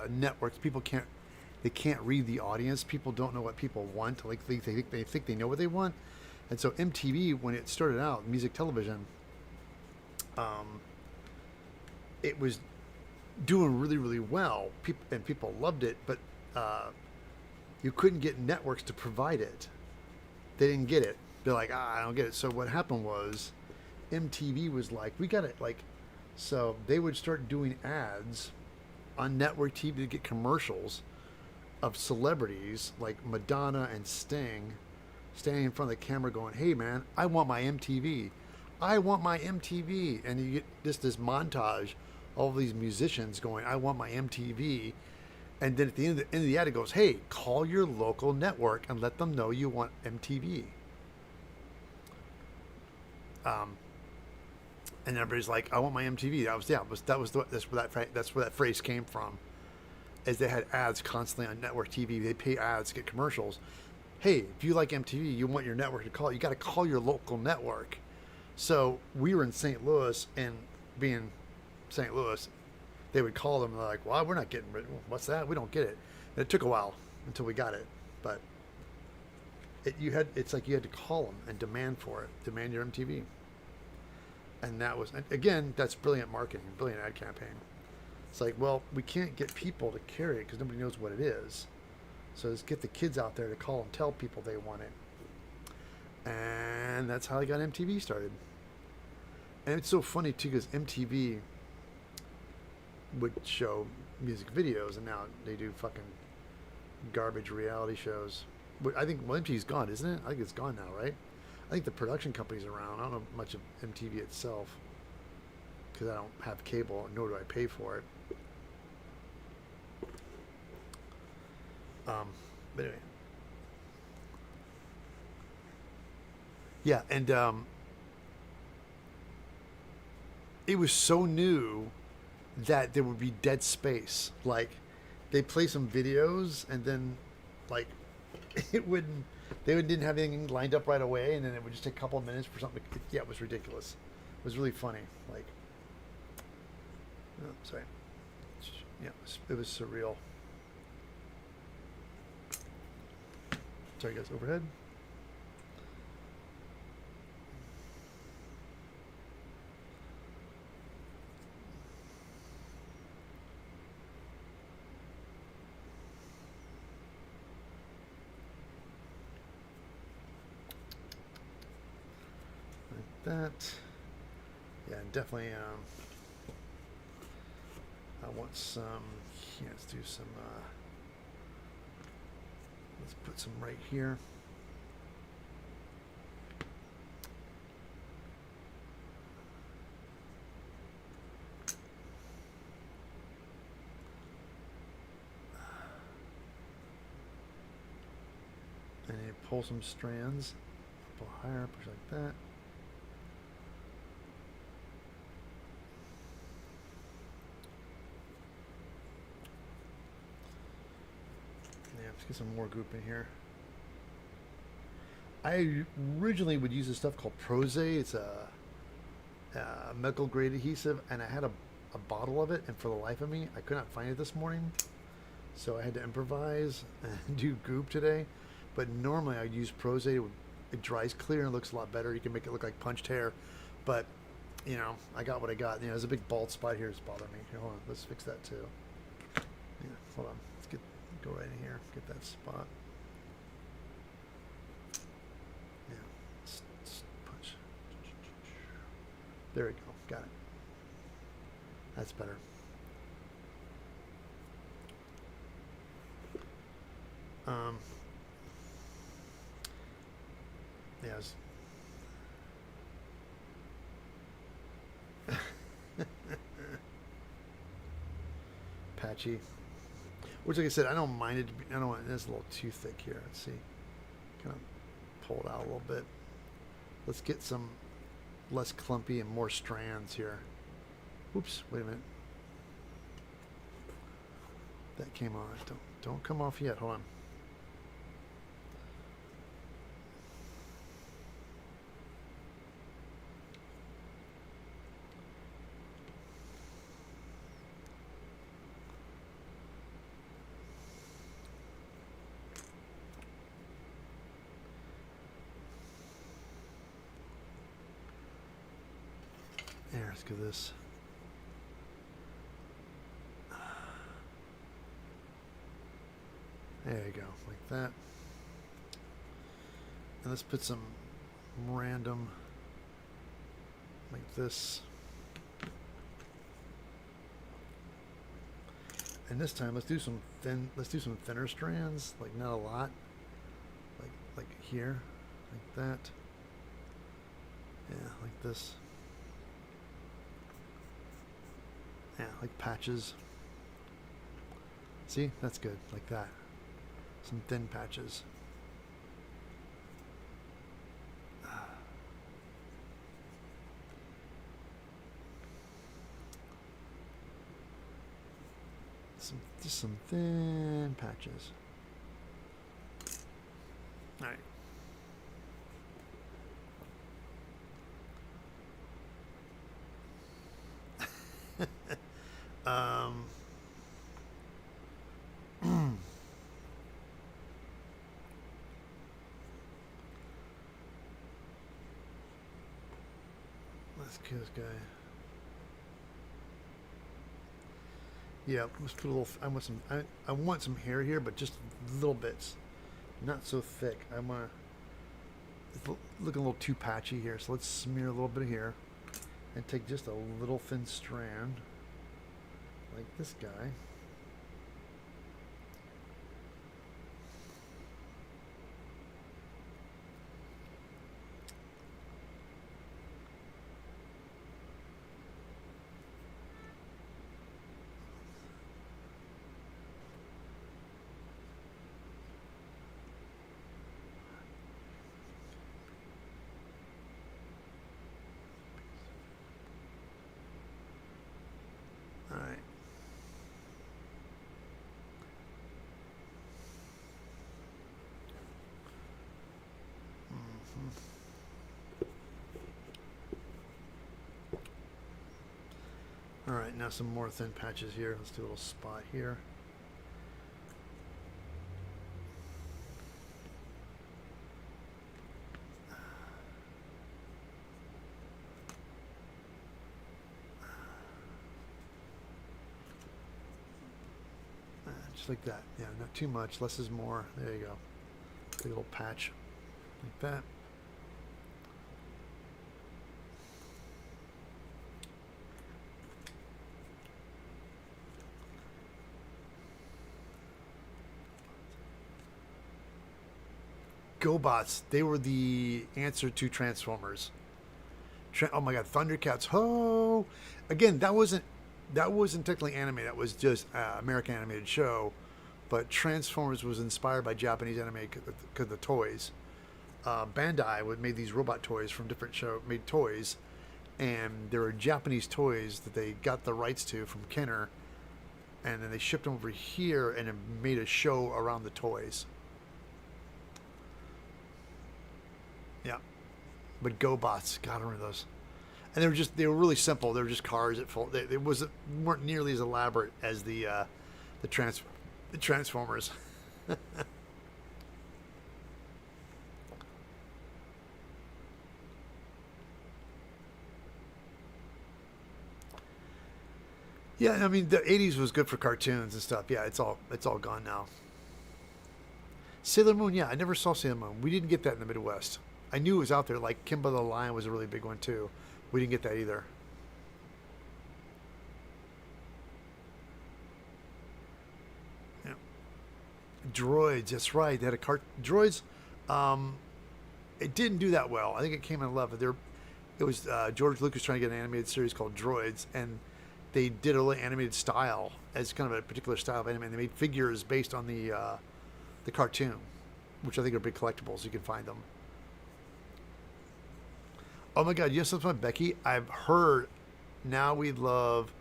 networks, people can't read the audience. People don't know what people want. Like they think they know what they want, and so MTV, when it started out, music television, it was doing really really well. People loved it, but you couldn't get networks to provide it. They didn't get it. They're like, I don't get it. So what happened was, MTV was like, we got it. Like, so they would start doing ads on network TV to get commercials of celebrities like Madonna and Sting standing in front of the camera going, hey man, I want my MTV. I want my MTV. And you get this montage, all of these musicians going, I want my MTV. And then at the end of the ad, it goes, hey, call your local network and let them know you want MTV. And everybody's like, I want my MTV. That's where that phrase came from. Is they had ads constantly on network TV. They pay ads to get commercials. Hey, if you like MTV, you want your network to call. You got to call your local network. So we were in St. Louis, and being St. Louis, they would call them and they're like, well, we're not getting rid of it. What's that? We don't get it. And it took a while until we got it. But it's like you had to call them and demand for it, demand your MTV. And that was, again, that's brilliant marketing, brilliant ad campaign. It's like, well, we can't get people to carry it because nobody knows what it is. So let's get the kids out there to call and tell people they want it. And that's how I got MTV started. And it's so funny too because MTV would show music videos, and now they do fucking garbage reality shows. I think MTV's gone, isn't it? I think it's gone now, right? I think the production company's around. I don't know much of MTV itself because I don't have cable, nor do I pay for it. But anyway, yeah, and it was so new that there would be dead space. Like, they play some videos, and then, like, they didn't have anything lined up right away, and then it would just take a couple of minutes for something. Yeah, it was ridiculous. It was really funny. Like, oh, sorry. Yeah, it was surreal. Sorry, guys. Overhead. that. Yeah, and definitely. I want some. Yeah, let's do some. Let's put some right here. And you pull some strands, pull higher, push like that. Yeah, let's get some more goop in here. I originally would use this stuff called Prose. It's a medical grade adhesive, and I had a bottle of it, and for the life of me, I could not find it this morning. So I had to improvise and do goop today. But normally I use Prose. It dries clear and looks a lot better. You can make it look like punched hair. But, you know, I got what I got. You know, there's a big bald spot here that's bothering me. Here, hold on. Let's fix that too. Yeah, hold on. Let's go right in here. Get that spot. Yeah. Let's punch. There we go. Got it. That's better. Yes. Patchy. Which, like I said, I don't mind it. I don't want it. It's a little too thick here. Let's see. Kind of pull it out a little bit. Let's get some less clumpy and more strands here. Oops. Wait a minute. That came off. Don't come off yet. Hold on. There, let's go this. There you go, like that. And let's put some random, like this. And this time, let's do some thinner strands, like not a lot, like here, like that. Yeah, like this. Yeah, like patches. See, that's good, like that. Some thin patches. Just some thin patches. All right. Let's kill this guy. Yeah, let's put a little. I want some hair here, but just little bits, not so thick. I want to. It's looking a little too patchy here, so let's smear a little bit here, and take just a little thin strand, like this guy. Alright, now some more thin patches here. Let's do a little spot here. Just like that. Yeah, not too much. Less is more. There you go. Take a little patch like that. GoBots. They were the answer to Transformers. Oh my God, Thundercats! Ho! Again, that wasn't technically anime. That was just American animated show. But Transformers was inspired by Japanese anime because the toys. Bandai would made these robot toys from different made toys, and there were Japanese toys that they got the rights to from Kenner, and then they shipped them over here and made a show around the toys. Yeah, but GoBots, God, I remember those, and they were really simple. They were just cars that weren't nearly as elaborate as the Transformers. Yeah, I mean the '80s was good for cartoons and stuff. Yeah, it's all gone now. Sailor Moon, yeah, I never saw Sailor Moon. We didn't get that in the Midwest. I knew it was out there. Like Kimba the Lion was a really big one too. We didn't get that either. Yeah. Droids, that's right. They had a droids. Um, it didn't do that well. I think it came in 11. It was George Lucas trying to get an animated series called Droids, and they did a really animated style as kind of a particular style of anime. And they made figures based on the cartoon, which I think are big collectibles. You can find them. Oh my God, yes, that's my Becky. I've heard Now We Love.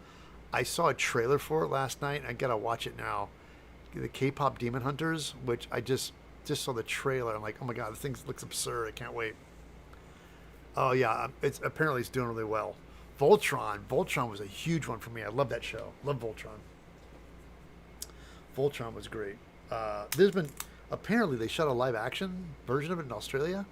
I saw a trailer for it last night. I gotta watch it now. The K-pop Demon Hunters, which I just saw the trailer. I'm like, oh my God, this thing looks absurd. I can't wait. Oh yeah, it's doing really well. Voltron was a huge one for me. I love that show. Love Voltron. Voltron was great. There's been apparently they shot a live action version of it in Australia,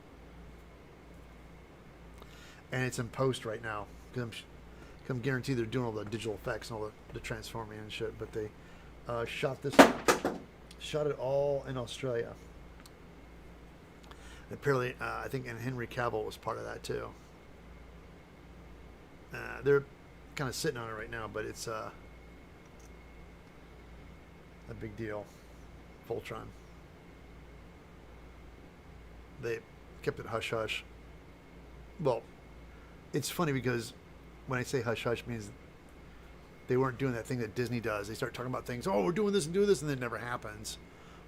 and it's in post right now. I'm guaranteed they're doing all the digital effects and all the transforming and shit. But they shot it all in Australia. And apparently, I think and Henry Cavill was part of that too. They're kind of sitting on it right now, but it's a big deal. Voltron. They kept it hush hush. Well, it's funny because when I say hush hush, it means they weren't doing that thing that Disney does. They start talking about things. Oh, we're doing this and doing this, and then it never happens.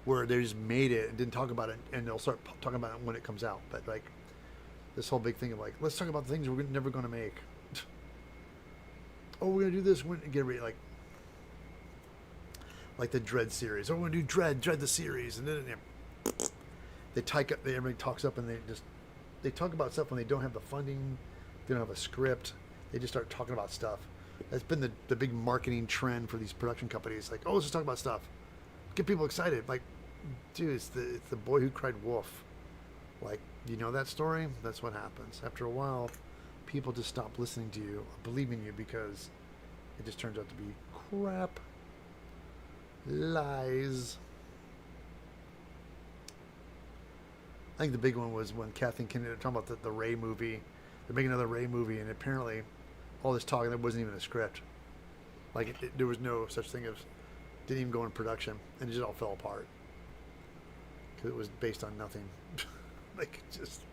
Where they just made it and didn't talk about it, and they'll start talking about it when it comes out. But like this whole big thing of like, let's talk about the things we're never going to make. Oh, we're gonna do this. We're gonna get ready, like the Dread series. Oh, we're gonna do Dread the series, and then everybody talks up, and they talk about stuff when they don't have the funding, they don't have a script. They just start talking about stuff. That's been the big marketing trend for these production companies. Like, oh, let's just talk about stuff, get people excited. Like, dude, it's the boy who cried wolf. Like, you know that story? That's what happens after a while. People just stop listening to you, believing you, because it just turns out to be crap. Lies. I think the big one was when Kathleen Kennedy talking about the Ray movie. They're making another Ray movie, and apparently all this talk, there wasn't even a script. Like, there was no such thing as, didn't even go in production, and it just all fell apart. Because it was based on nothing. Like, just...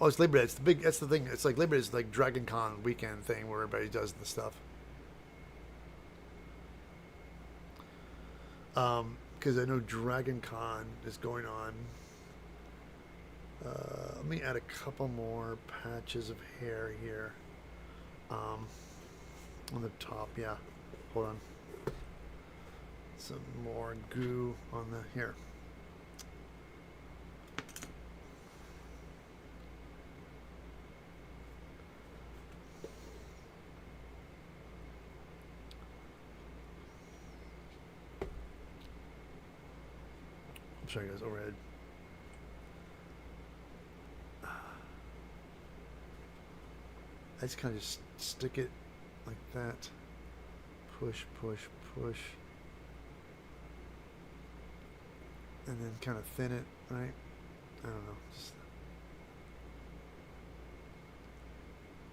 Oh, it's Labor Day. That's the thing. It's like Labor Day is like Dragon Con weekend thing where everybody does the stuff. Because I know Dragon Con is going on. Let me add a couple more patches of hair here. On the top, yeah. Hold on. Some more goo on the here. I'm sorry, guys. Overhead. I just kind of just stick it like that. Push, push, push. And then kind of thin it, right? I don't know. Just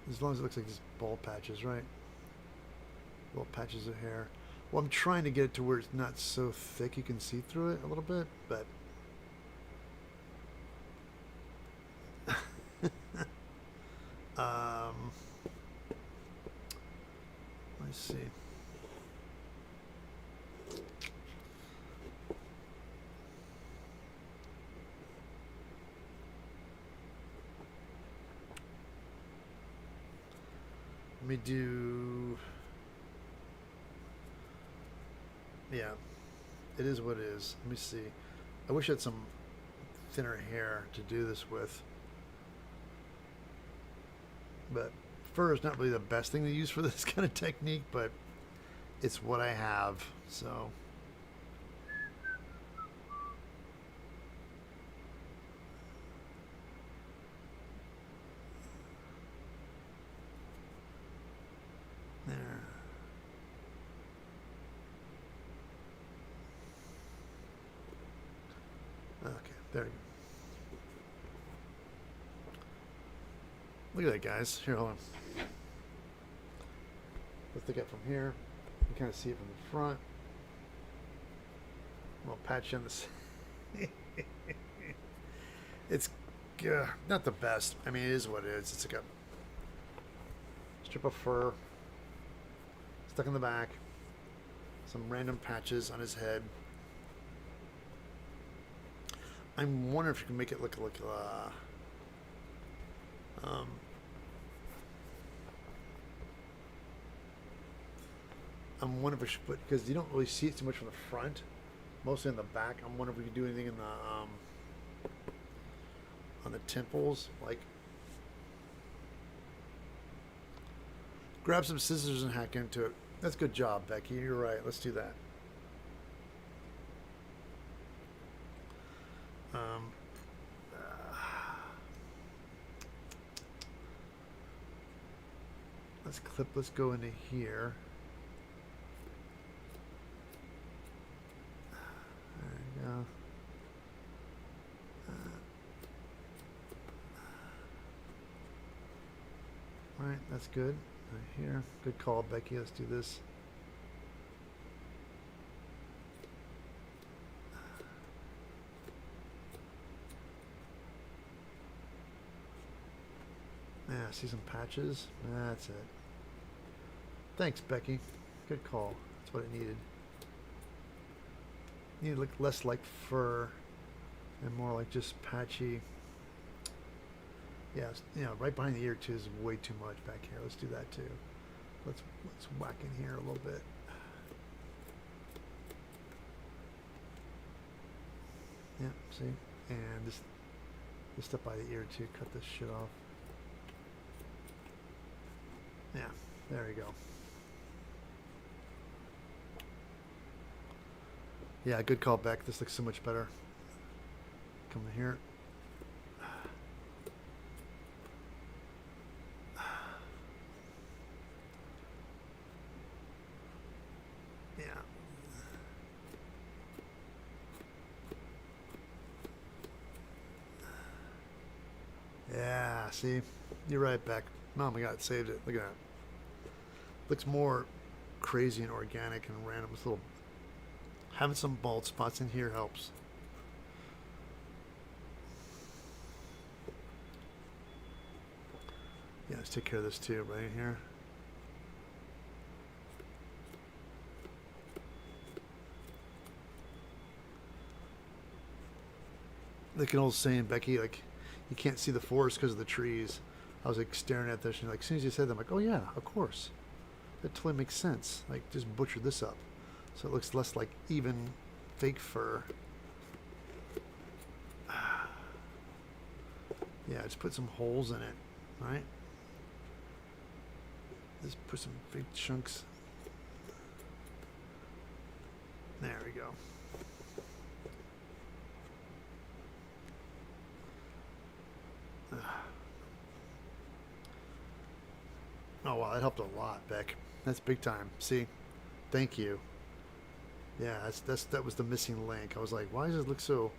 As long as it looks like just bald patches, right? Little patches of hair. Well, I'm trying to get it to where it's not so thick you can see through it a little bit, but let's see. Let me do. Yeah, it is what it is. Let me see. I wish I had some thinner hair to do this with. But fur is not really the best thing to use for this kind of technique, but it's what I have, so. There. Okay, there you go. Look at that, guys. Here, hold on. Let's look at it from here. You can kind of see it from the front. A little patch on this. It's not the best. I mean, it is what it is. It's like a strip of fur stuck in the back. Some random patches on his head. I'm wondering if you can make it look like I'm wondering if we should put, because you don't really see it too much from the front, mostly in the back. I'm wondering if we could do anything in the on the temples, like grab some scissors and hack into it. That's a good job, Becky. You're right. Let's do that. Let's go into here. There you go. Alright, that's good. Right here. Good call, Becky. Let's do this. Yeah, see some patches? That's it. Thanks, Becky. Good call. That's what it needed. Need to look less like fur and more like just patchy. Yeah, you know, right behind the ear too is way too much back here. Let's do that too. Let's whack in here a little bit. Yeah, see? And this stuff by the ear too. Cut this shit off. Yeah, there we go. Yeah, good call, Beck. This looks so much better. Come in here. Yeah. Yeah, see? You're right, Beck. Oh my god, it saved it. Look at that. Looks more crazy and organic and random. This little having some bald spots in here helps. Yeah, let's take care of this too, right here. Like an old saying, Becky, like, you can't see the forest because of the trees. I was like staring at this and like, as soon as you said that, I'm like, oh yeah, of course. That totally makes sense. Like, just butcher this up. So it looks less like even fake fur. Yeah, just put some holes in it, right? Just put some big chunks. There we go. Oh wow, that helped a lot, Beck. That's big time. See, thank you. Yeah, that was the missing link. I was like, why does it look so?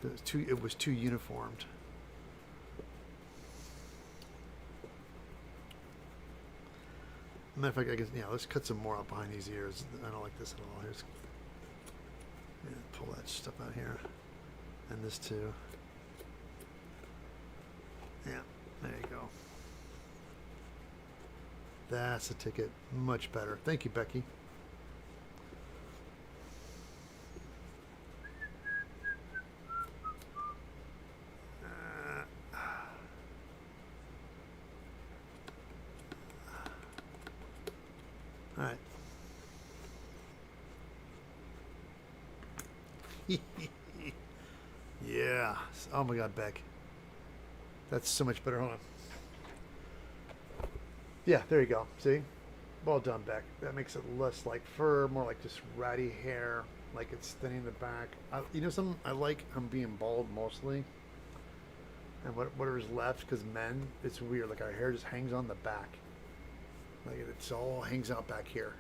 It was too uniformed. Matter of fact, I guess, yeah, let's cut some more out behind these ears. I don't like this at all. Here's, yeah, pull that stuff out here. And this too. Yeah, there you go. That's the ticket. Much better. Thank you, Becky. All right. Yeah. Oh my God, Beck. That's so much better. Hold on. Yeah, there you go. See? Well done, Beck. That makes it less like fur, more like just ratty hair, like it's thinning the back. You know something I like? I'm being bald mostly. And whatever's left, because men, it's weird. Like our hair just hangs on the back. Like it's all hangs out back here.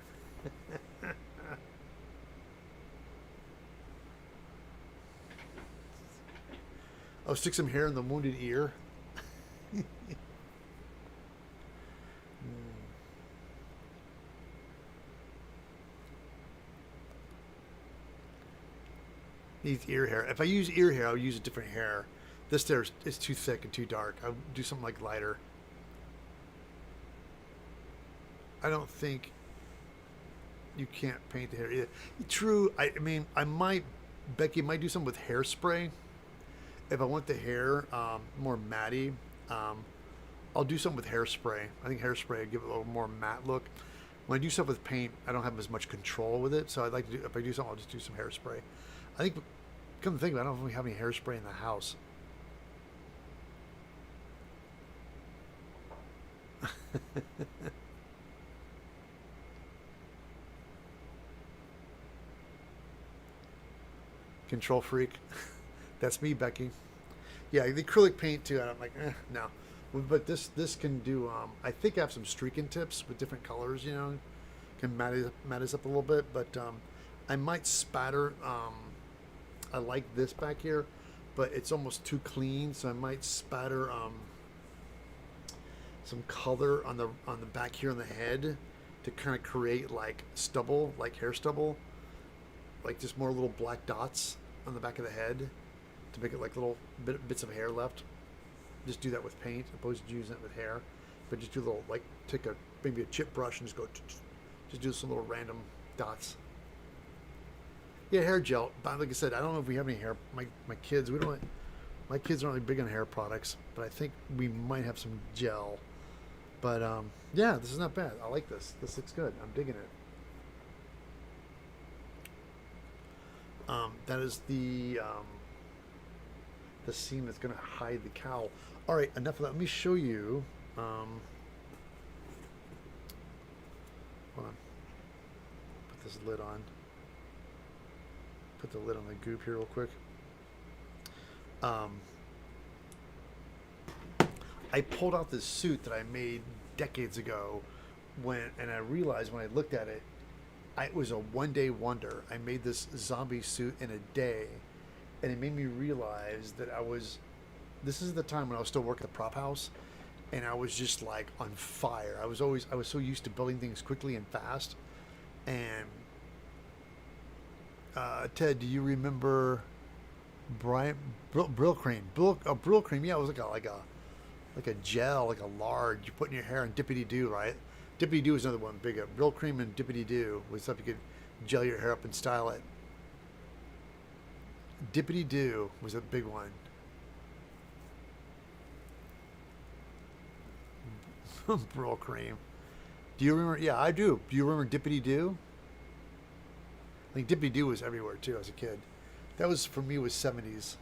Oh, stick some hair in the wounded ear. Needs ear hair. If I use ear hair, I'll use a different hair. This there is too thick and too dark. I'll do something like lighter. I don't think you can't paint the hair either. True. I mean, Becky might do something with hairspray. If I want the hair more matty, I'll do something with hairspray. I think hairspray would give it a little more matte look. When I do stuff with paint, I don't have as much control with it. So I'd like to do, if I do something, I'll just do some hairspray. I think, come to think of it, I don't know if we have any hairspray in the house. Control freak. That's me, Becky. Yeah, the acrylic paint too. I'm like, no. But this can do. I think I have some streaking tips with different colors. You know, can matte us up a little bit. But I might spatter. I like this back here, but it's almost too clean. So I might spatter some color on the back here on the head to kind of create like stubble, like hair stubble, like just more little black dots on the back of the head to make it like little bits of hair left. Just do that with paint opposed to using it with hair. But just do a little, like take maybe a chip brush and just go, just do some little random dots. Yeah, hair gel. But like I said, I don't know if we have any hair. My kids, my kids aren't really big on hair products, but I think we might have some gel. But yeah, this is not bad. I like this. This looks good. I'm digging it. That is the seam that's going to hide the cowl. All right, enough of that. Let me show you. Hold on. Put this lid on. Put the lid on the goop here real quick. I pulled out this suit that I made decades ago and I realized when I looked at it, it was a one-day wonder. I made this zombie suit in a day, and it made me realize that this is the time when I was still working at the prop house, and I was just like on fire. I was so used to building things quickly and fast. And Ted, do you remember Brill cream? Brill cream, yeah, it was like a gel, like a lard you put in your hair, and Dippity Doo, right? Dippity Doo was another one, big. Brill cream and Dippity Doo was stuff you could gel your hair up and style it. Dippity Doo was a big one. Brill cream. Do you remember? Yeah, I do. Do you remember Dippity Doo? I think Dippity Doo was everywhere too as a kid. That was, for me, was 70s.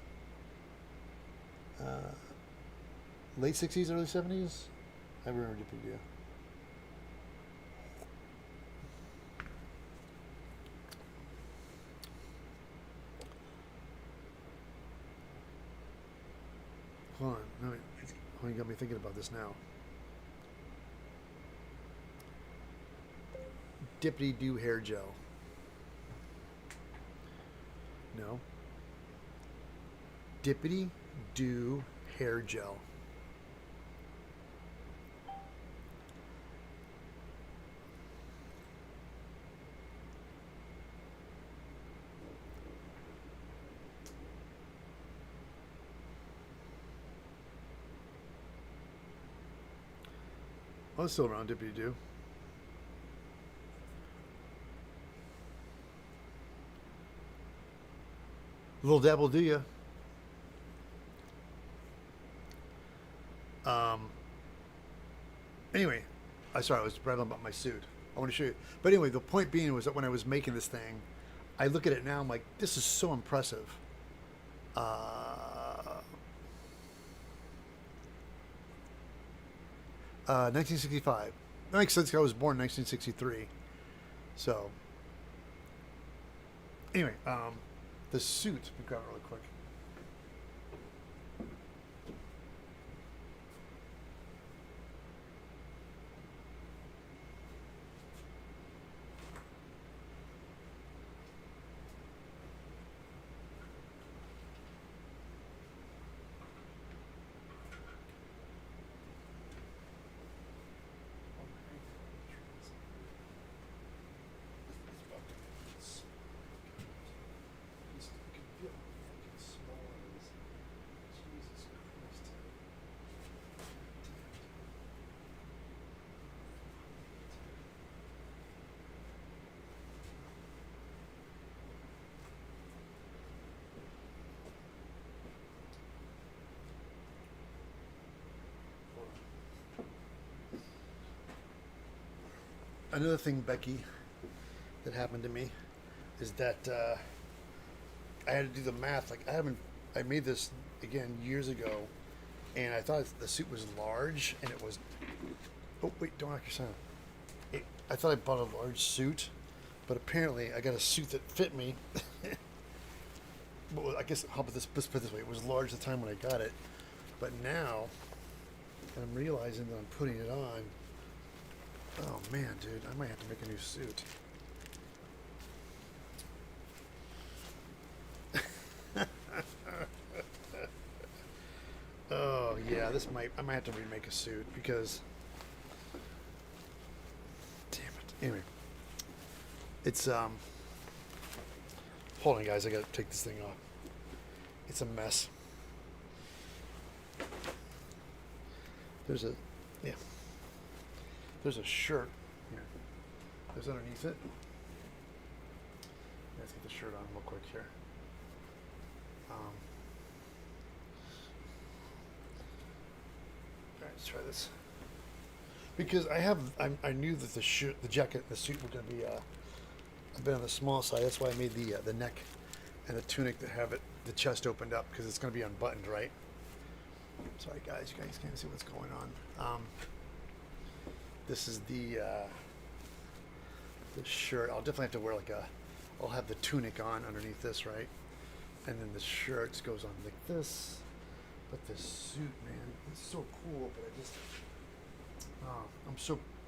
Late 60s, early 70s? I remember Dippity Doo. Hold on. No, you got me thinking about this now. Dippity Doo hair gel. No. Dippity Doo hair gel. I was still around, dippity do. Little dabble do ya? Anyway, I was rattling about my suit. I want to show you. But anyway, the point being was that when I was making this thing, I look at it now, I'm like, this is so impressive. 1965. That makes sense. I was born in 1963. So, anyway, the suit. Let me grab it really quick. Another thing, Becky, that happened to me is that I had to do the math. Like I made this again years ago, and I thought the suit was large, and it was. Oh wait, don't knock your sound. I thought I bought a large suit, but apparently I got a suit that fit me. Well, I guess how about this? Let's put it this way: it was large at the time when I got it, but now I'm realizing that I'm putting it on. Oh man, dude, I might have to make a new suit. Oh yeah, I might have to remake a suit because damn it. Anyway. It's hold on guys, I gotta take this thing off. It's a mess. There's a shirt here. There's underneath it. Let's get the shirt on real quick here. All right, let's try this. Because I knew that the jacket and the suit were going to be a bit on the small side. That's why I made the neck and the tunic to have the chest opened up because it's going to be unbuttoned, right? Sorry guys, you guys can't see what's going on. This is the shirt. I'll definitely have to wear I'll have the tunic on underneath this, right? And then the shirt goes on like this. But the suit, man, it's so cool. But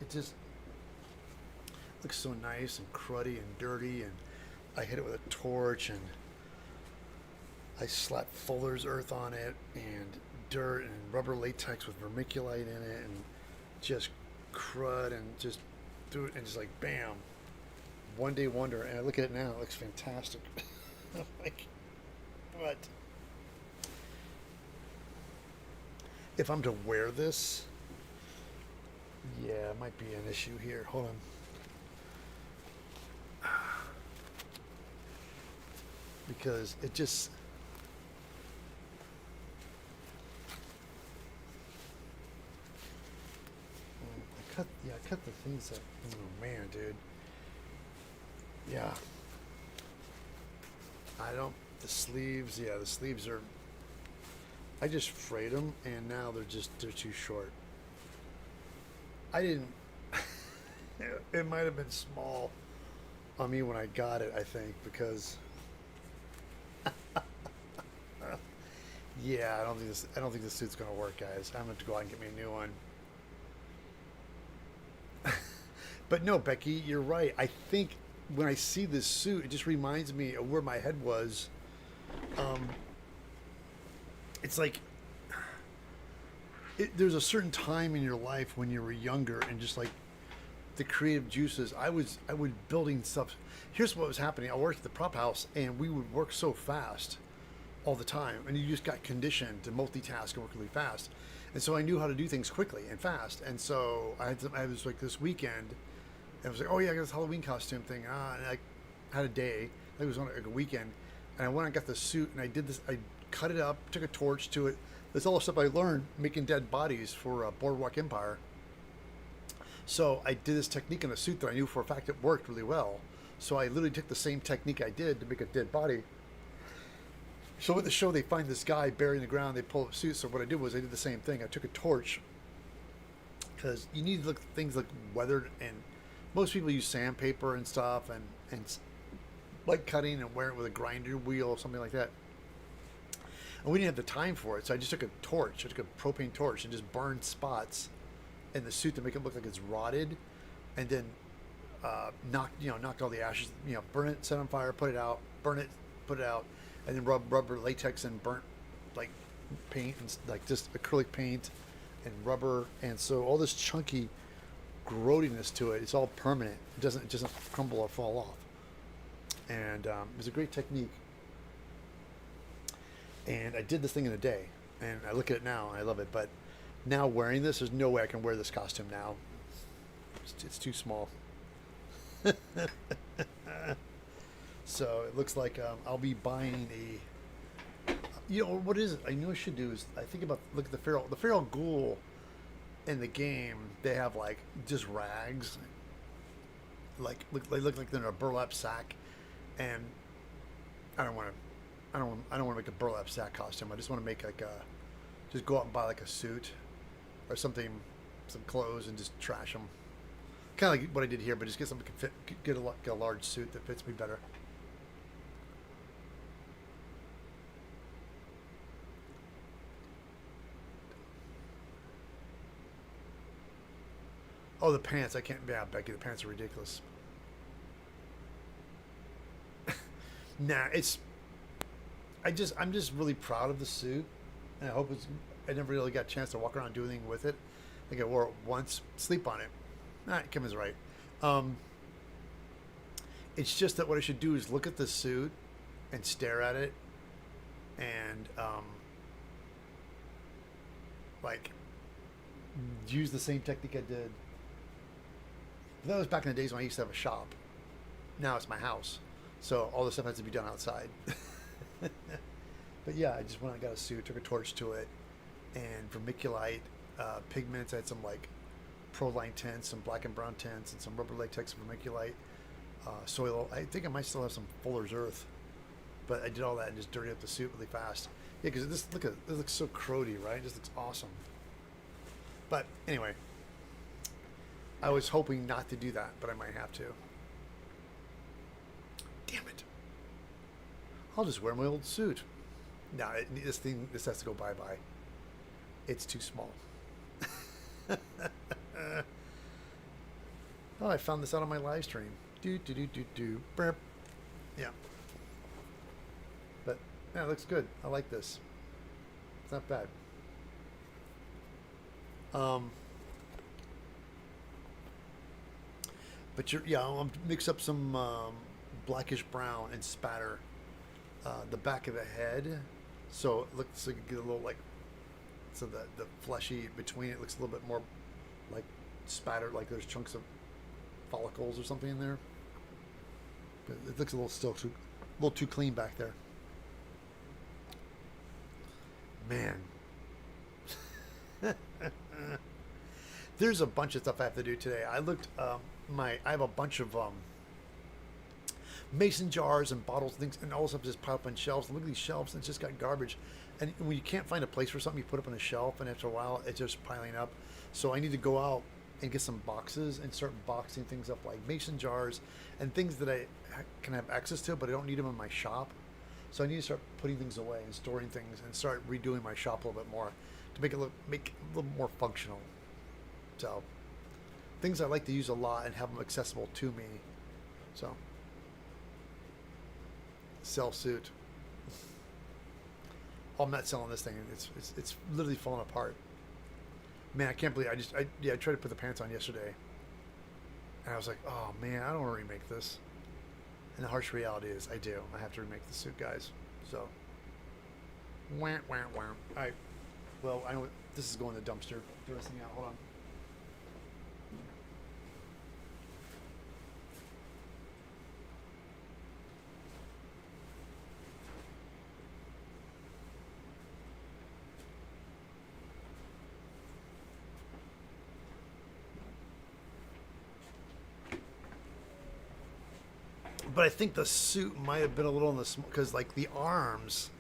it just looks so nice and cruddy and dirty. And I hit it with a torch and I slapped Fuller's Earth on it and dirt and rubber latex with vermiculite in it and just crud and just do it and just like bam, one day wonder. And I look at it now, it looks fantastic. I'm like, what? If I'm to wear this, yeah, it might be an issue here. Hold on. Because it just I cut the things up. Oh man, dude. Yeah. The sleeves are, I just frayed them and now they're too short. I didn't, it might have been small on me when I got it, I think, because yeah, I don't think this suit's gonna work, guys. I'm gonna have to go out and get me a new one. But no, Becky, you're right. I think when I see this suit, it just reminds me of where my head was. It's like there's a certain time in your life when you were younger and just like the creative juices. I was building stuff. Here's what was happening. I worked at the prop house and we would work so fast all the time, and you just got conditioned to multitask and work really fast. And so I knew how to do things quickly and fast. And so I was like this weekend, and I was like, oh yeah, I got this Halloween costume thing. And I had a day. I think it was on like a weekend, and I went and got the suit, and I did this. I cut it up, took a torch to it. That's all the stuff I learned making dead bodies for Boardwalk Empire. So I did this technique in a suit that I knew for a fact it worked really well. So I literally took the same technique I did to make a dead body. So at the show, they find this guy buried in the ground. They pull up suits. So what I did was I did the same thing. I took a torch, because you need to look things like weathered, and most people use sandpaper and stuff, and like cutting and wearing it with a grinder wheel or something like that. And we didn't have the time for it, so I just took a torch. I took a propane torch and just burned spots in the suit to make it look like it's rotted, and then knocked all the ashes. Burn it, set it on fire, put it out, burn it, put it out, and then rubber latex and burnt like paint and like just acrylic paint and rubber, and so all this chunky growtiness to it. It's all permanent. It doesn't crumble or fall off. And it was a great technique. And I did this thing in a day, and I look at it now and I love it. But now wearing this, there's no way I can wear this costume now. It's too small. So it looks like I'll be buying a. What is it? I know I should do is I think about look at the feral ghoul in the game. They have like just rags, they look like they're in a burlap sack, and I don't want to make a burlap sack costume. I just want to make just go out and buy like a suit or something, some clothes, and just trash them. Kind of like what I did here, but just get something that can fit, get a large suit that fits me better. Oh, the pants! I can't. Yeah, Becky, the pants are ridiculous. Nah, I'm just really proud of the suit, and I hope I never really got a chance to walk around and do anything with it. I think I wore it once, sleep on it. Kim is right. It's just that what I should do is look at the suit and stare at it, and like use the same technique I did. That was back in the days when I used to have a shop. Now it's my house, so all this stuff has to be done outside. But yeah, I just went and got a suit, took a torch to it, and vermiculite pigments. I had some like Proline tints, some black and brown tints, and some rubber latex vermiculite, soil. I think I might still have some Fuller's Earth, but I did all that and just dirtied up the suit really fast. Yeah, because this looks so crody, right? It just looks awesome. But anyway, I was hoping not to do that, but I might have to. Damn it! I'll just wear my old suit. No, this has to go bye-bye. It's too small. Oh, I found this out on my live stream. Burp. Yeah. But yeah, it looks good. I like this. It's not bad. But I'll mix up some blackish brown and spatter the back of the head, so it looks like you get a little so the fleshy between it looks a little bit more like spattered, like there's chunks of follicles or something in there. But it looks a little too clean back there. Man. There's a bunch of stuff I have to do today. I looked I have a bunch of mason jars and bottles and things, and all this stuff just piled up on shelves. Look at these shelves, and it's just got garbage. And when you can't find a place for something, you put it up on a shelf, and after a while, it's just piling up. So I need to go out and get some boxes and start boxing things up, like mason jars and things that I can have access to, but I don't need them in my shop. So I need to start putting things away and storing things and start redoing my shop a little bit more to make it a little more functional. So things I like to use a lot and have them accessible to me. So sell suit. Oh, I'm not selling this thing. It's literally falling apart. Man, I can't believe I tried to put the pants on yesterday, and I was like, oh man, I don't want to remake this. And the harsh reality is, I have to remake the suit, guys. So, wah. All right. Well, I know this is going in the dumpster. Throw this thing out. Hold on. But I think the suit might have been a little in the because like the arms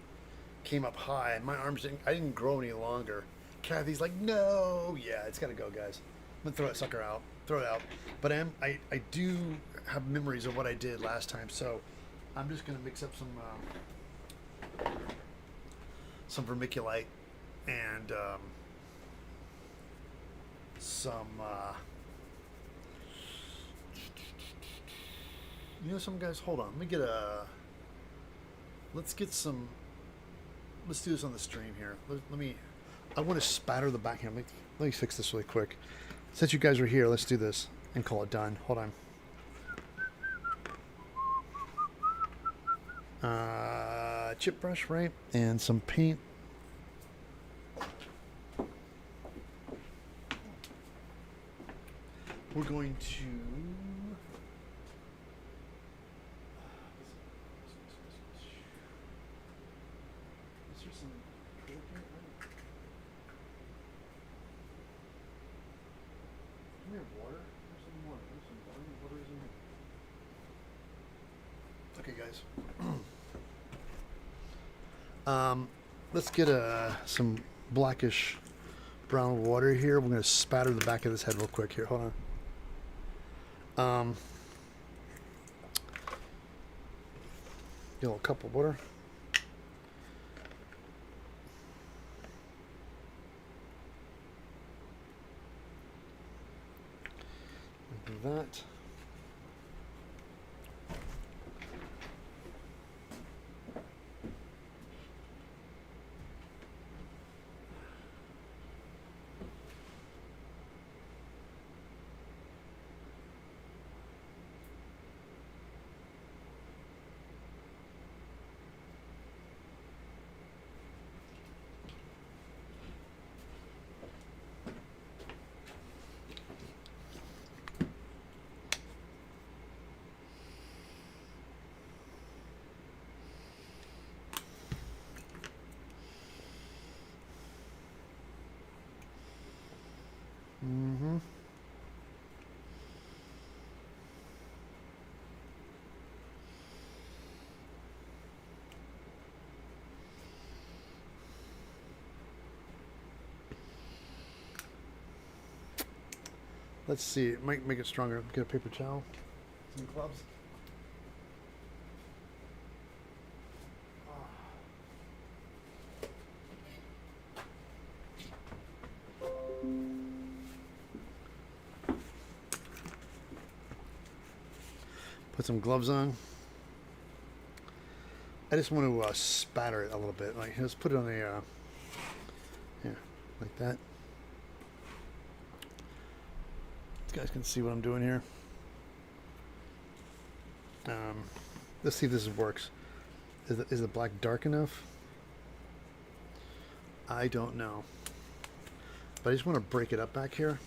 came up high, and my arms didn't. I didn't grow any longer. Kathy's like, no, yeah, it's gotta go, guys. I'm gonna throw that sucker out. Throw it out. But I do have memories of what I did last time, so I'm just gonna mix up some vermiculite and some. You know, some guys. Hold on. Let me get a. Let's get some. Let's do this on the stream here. Let me. I want to spatter the back here. Let me fix this really quick. Since you guys are here, let's do this and call it done. Hold on. Chip brush, right? And some paint. We're going to. Okay, guys. Let's get some blackish brown water here. We're going to spatter the back of this head real quick here. Hold on. Get a little cup of water. Do that. Mm-hmm. Let's see. It might make it stronger. Get a paper towel. Some gloves. Put some gloves on. I just want to spatter it a little bit. Like, let's put it on a, yeah, like that. You guys can see what I'm doing here. Let's see if this works. Is the black dark enough? I don't know. But I just want to break it up back here.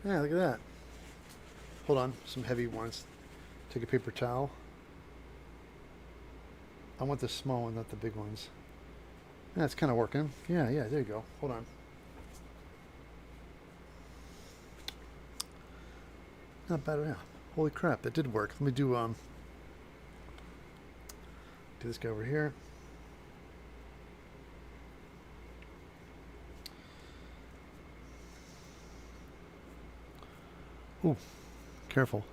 Yeah, look at that. Hold on, some heavy ones. Take a paper towel. I want the small one, not the big ones. Yeah, it's kind of working. Yeah, there you go. Hold on. Not bad at all. Holy crap, that did work. Let me do this guy over here. Ooh, careful.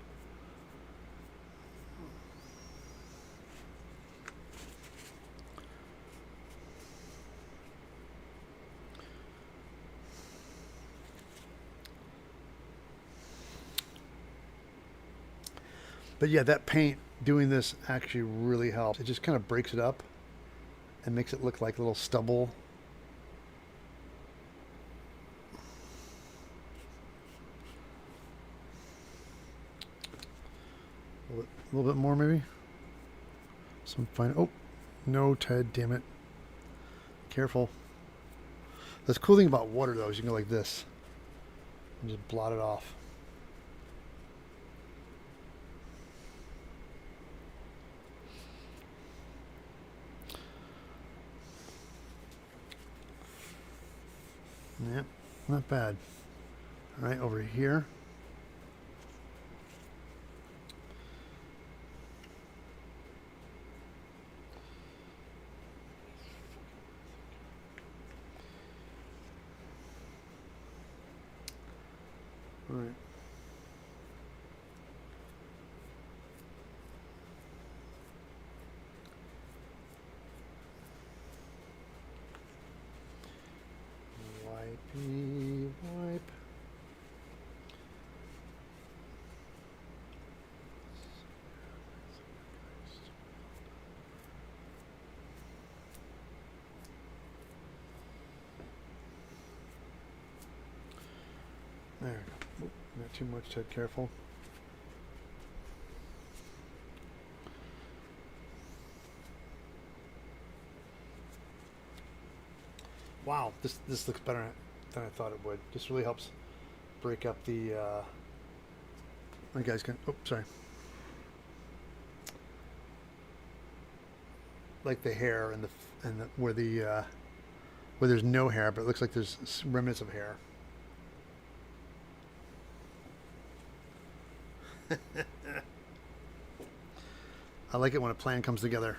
But yeah, that paint doing this actually really helps. It just kind of breaks it up and makes it look like little stubble. A little bit more maybe. Some fine. Oh, no, Ted, damn it. Careful. The cool thing about water though is you can go like this and just blot it off. Yeah, not bad. All right, over here. All right. Wipey wipe. There. Oop, not too much, Ted. Careful. Wow, this looks better than I thought it would. This really helps break up the. You guys can. Oh, sorry. Like the hair and where there's no hair, but it looks like there's remnants of hair. I like it when a plan comes together.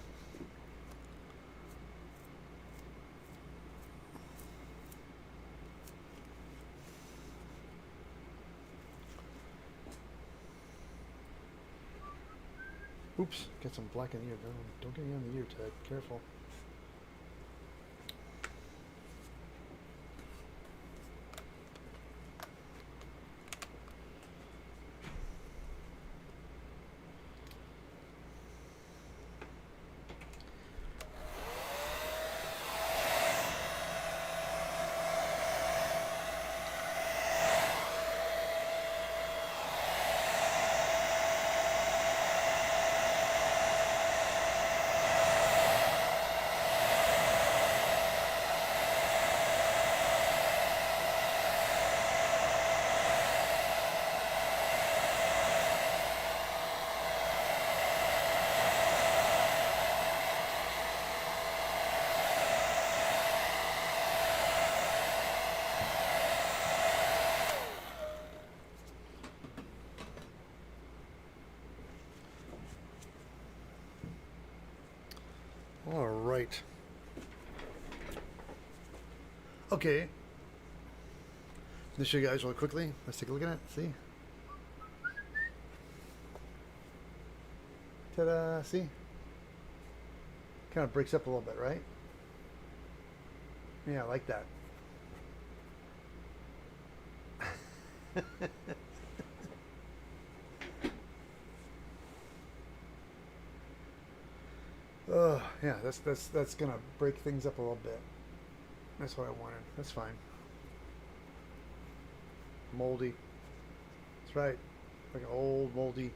Oops, get some black in the ear. Don't get any on the ear, Ted. Careful. All right. Okay. Let me show you guys really quickly. Let's take a look at it. See? Ta-da! See? Kind of breaks up a little bit, right? Yeah, I like that. Oh, yeah, that's gonna break things up a little bit. That's what I wanted. That's fine. Moldy. That's right. Like an old moldy.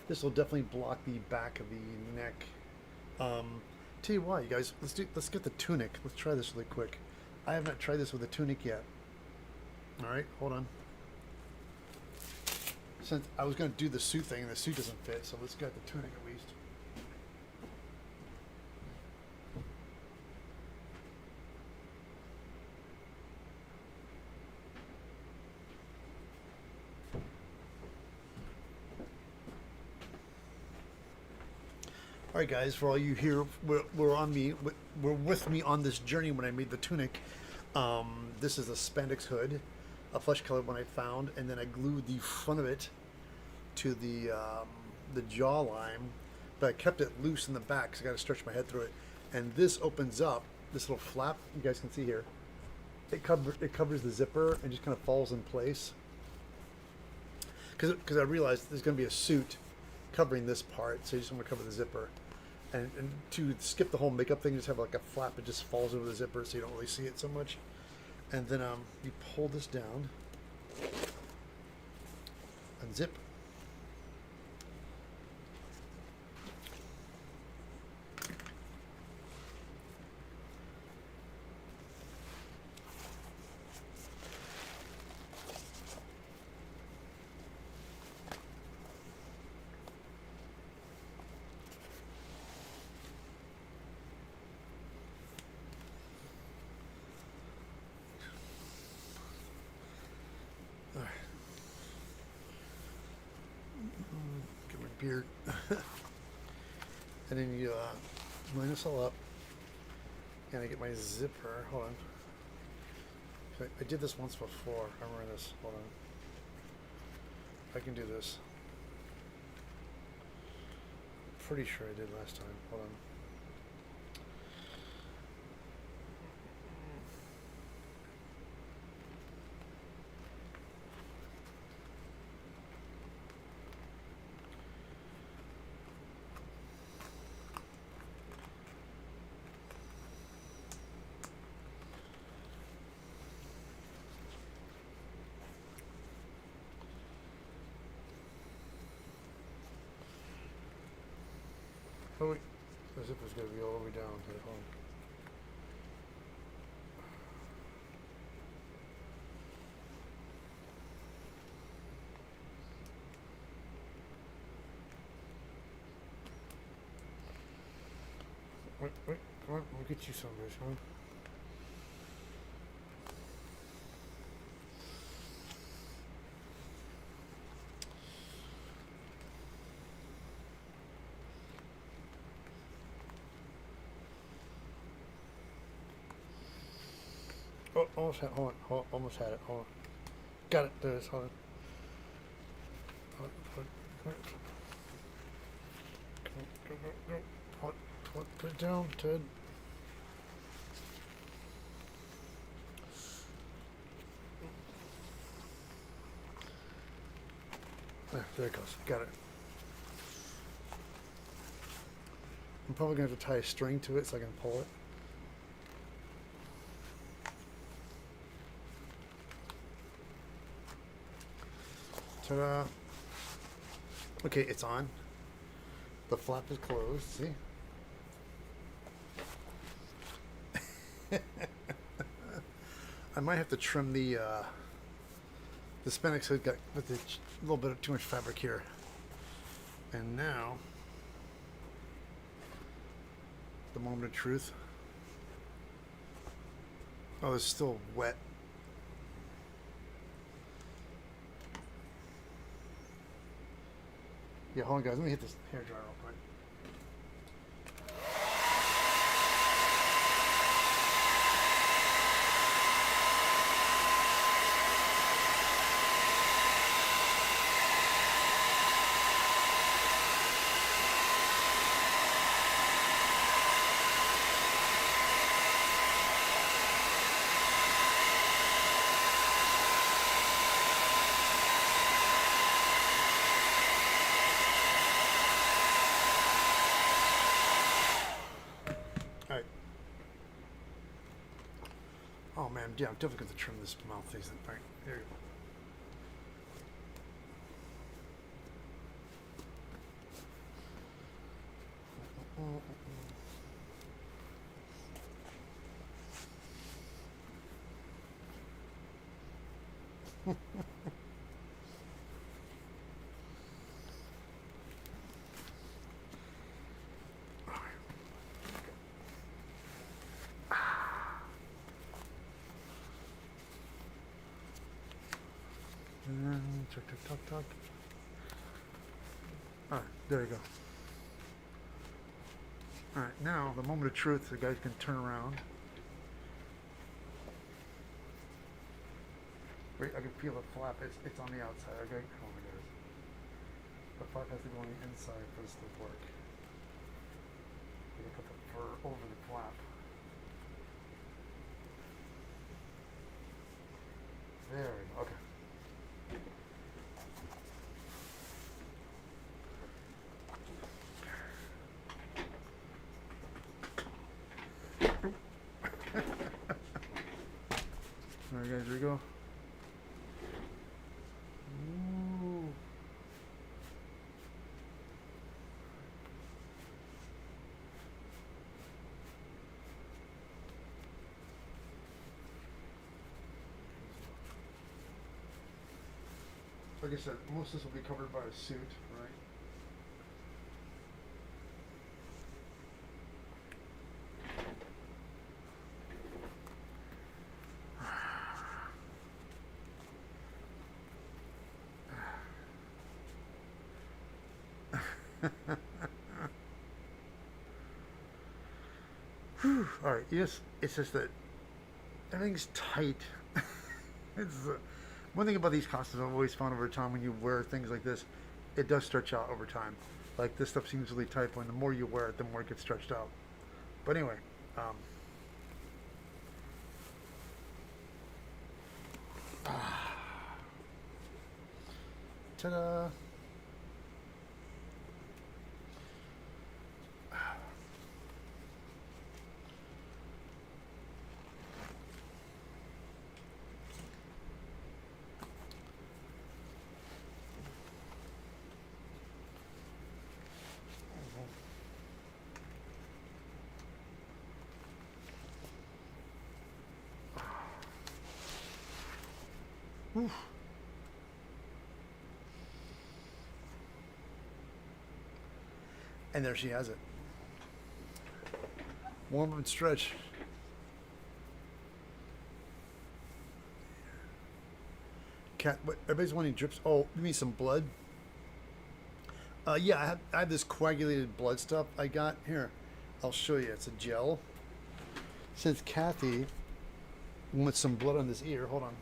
This will definitely block the back of the neck. Tell you what, you guys, let's get the tunic. Let's try this really quick. I haven't tried this with a tunic yet. All right, hold on. Since I was going to do the suit thing, and the suit doesn't fit, so let's get the tunic at least. All right, guys, for all you here, we're with me on this journey when I made the tunic. This is a spandex hood, a flesh colored one I found, and then I glued the front of it to the jawline, but I kept it loose in the back because I got to stretch my head through it. And this opens up, this little flap you guys can see here. It covers the zipper and just kind of falls in place. because I realized there's going to be a suit covering this part, so you just want to cover the zipper. And to skip the whole makeup thing, just have like a flap that just falls over the zipper so you don't really see it so much. And then you pull this down, unzip. Get my beard. And then you line this all up. And I get my zipper. Hold on. I did this once before. I remember this. Hold on. I can do this. Pretty sure I did last time. Hold on. Oh wait, the zipper's gonna be all the way down here. Hold on. Wait, come on, we'll get you some of this, huh? Oh, almost had, hold on, almost had it, hold on. Got it, there it is, hold on. Go. Put it down, Ted. There it goes, got it. I'm probably going to have to tie a string to it so I can pull it. Ta-da. Okay, it's on. The flap is closed, see? I might have to trim the spandex, so it got with a little bit of too much fabric here. And now, the moment of truth. Oh, it's still wet. Yeah, hold on guys, let me hit this hair dryer real quick. Alright. Oh man, yeah, I'm definitely going to trim this mouthpiece. Alright, there you go. Tuck. Alright, there you go. Alright, now the moment of truth, the guys can turn around. Wait, I can feel the flap. It's on the outside. Okay, oh my goodness. The flap has to go on the inside for this to work. You can put the fur over the flap. There we go. Okay. Alright guys, here we go. Ooh. Like I said, most of this will be covered by a suit, right? All right, yes, it's just that everything's tight. It's one thing about these costumes I've always found over time when you wear things like this, it does stretch out over time. Like this stuff seems really tight, but the more you wear it, the more it gets stretched out. But anyway, ta-da! Oof. And there she has it. Warm and stretch. Cat, what, everybody's wanting drips. Oh, you mean some blood? Yeah, I have this coagulated blood stuff I got. Here, I'll show you. It's a gel. Since Kathy wants some blood on this ear, hold on.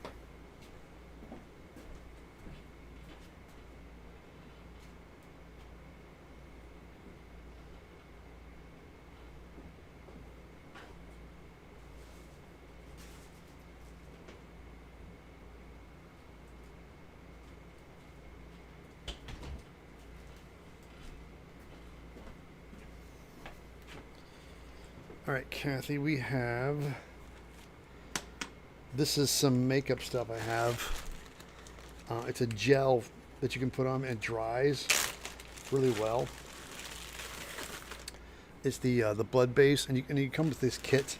All right, Kathy, we have, this is some makeup stuff I have. It's a gel that you can put on and it dries really well. It's the blood base, and you come with this kit.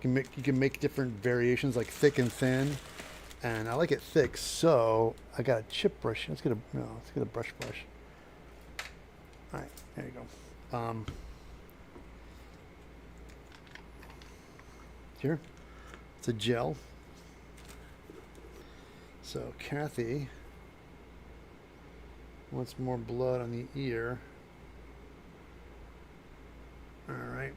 You can make different variations like thick and thin, and I like it thick, so I got a chip brush. Let's get a brush. All right, there you go. Here, it's a gel. So Kathy wants more blood on the ear. All right.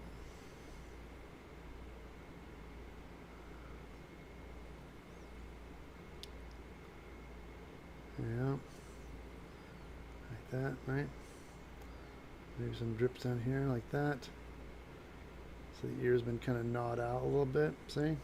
Yeah. Like that, right? Maybe some drips down here like that. So the ear's been kind of gnawed out a little bit, see?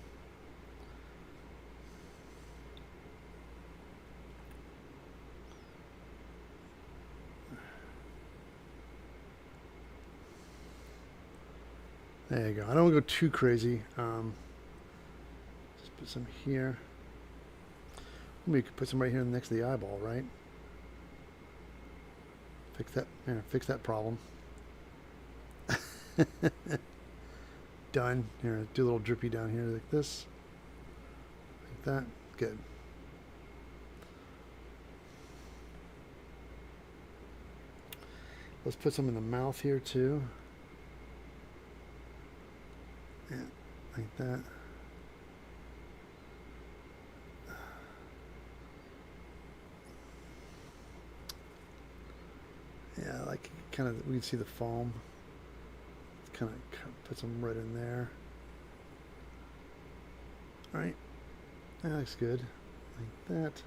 There you go. I don't want to go too crazy. Just put some here. Maybe you could put some right here next to the eyeball, right? Fix that. Yeah, fix that problem. Done. Here, do a little drippy down here like this. Like that. Good. Let's put some in the mouth here too. Yeah, like that. Yeah, like kind of, we can see the foam. Kind of put some right in there. All right, that looks good, like that.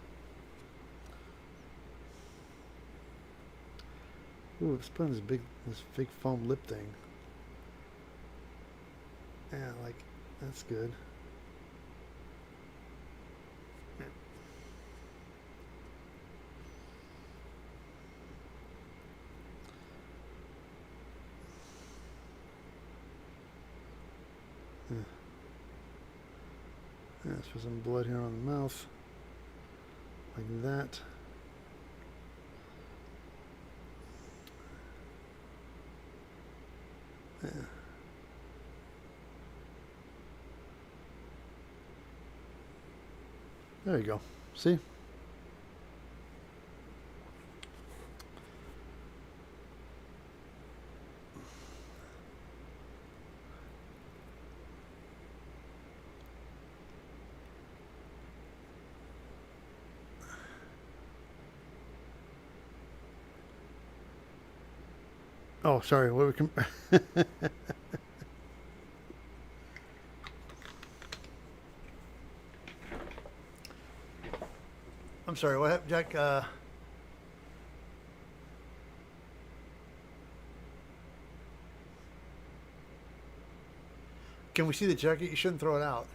Ooh, let's put on this big foam lip thing. Yeah, like that's good. Let's put some blood here on the mouth. Like that. Yeah. There you go. See? Oh, sorry. What we can I'm sorry. What happened, Jack? Can we see the jacket? You shouldn't throw it out.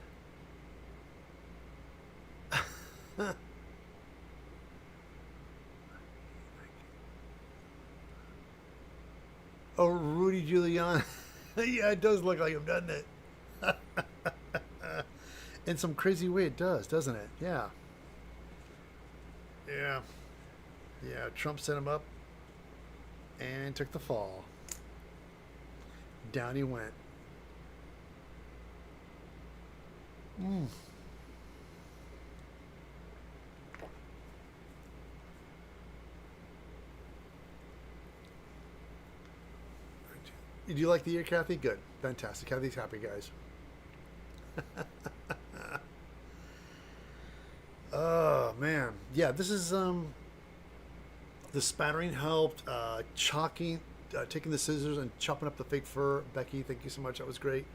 Oh, Rudy Giuliani. Yeah, it does look like him, doesn't it? In some crazy way, it does, doesn't it? Yeah. Yeah. Yeah, Trump set him up and took the fall. Down he went. Mm. Do you like the year, Kathy? Good. Fantastic. Kathy's happy, guys. Oh, man. Yeah, this is, the spattering helped, chalking, taking the scissors and chopping up the fake fur. Becky, thank you so much. That was great.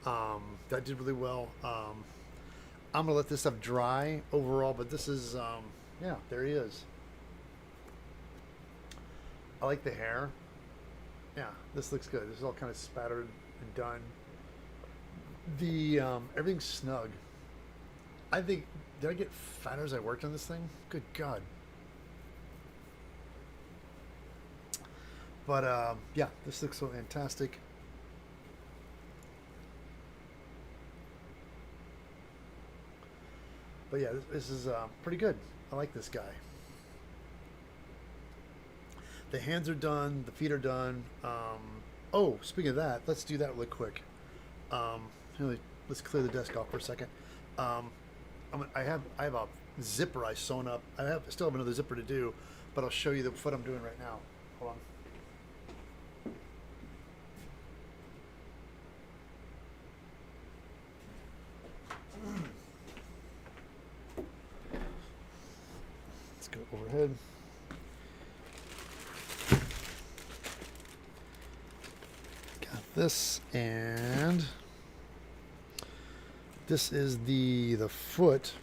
That did really well. I'm going to let this stuff dry overall, but this is, yeah, there he is. I like the hair. Yeah, this looks good. This is all kind of spattered and done. The everything's snug. I think, did I get fatter as I worked on this thing? Good God. But yeah, this looks so fantastic. But yeah, this is pretty good. I like this guy. The hands are done. The feet are done. Oh, speaking of that, let's do that really quick. Let's clear the desk off for a second. I have a zipper I sewn up. Still have another zipper to do, but I'll show you what I'm doing right now. Hold on. Let's go overhead. Got this, and this is the foot.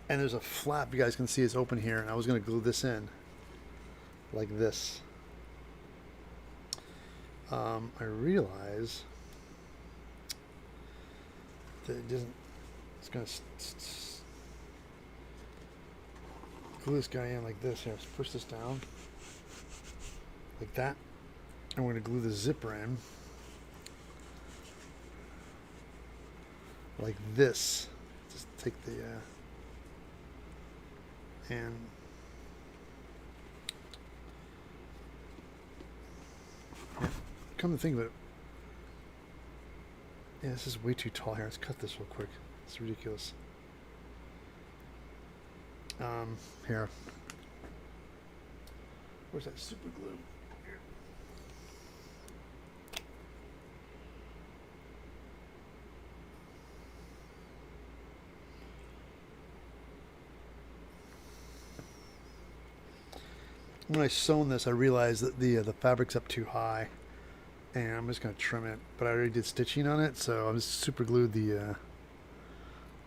And there's a flap you guys can see is open here, and I was going to glue this in like this. I realize that it doesn't, it's going to glue this guy in like this. Here, let's push this down like that, and we're going to glue the zipper in like this. Just take the and yeah, come to think of it, yeah, this is way too tall here. Let's cut this real quick. It's ridiculous. Here. Where's that super glue? Here. When I sewn this, I realized that the fabric's up too high, and I'm just going to trim it. But I already did stitching on it, so I just super glued the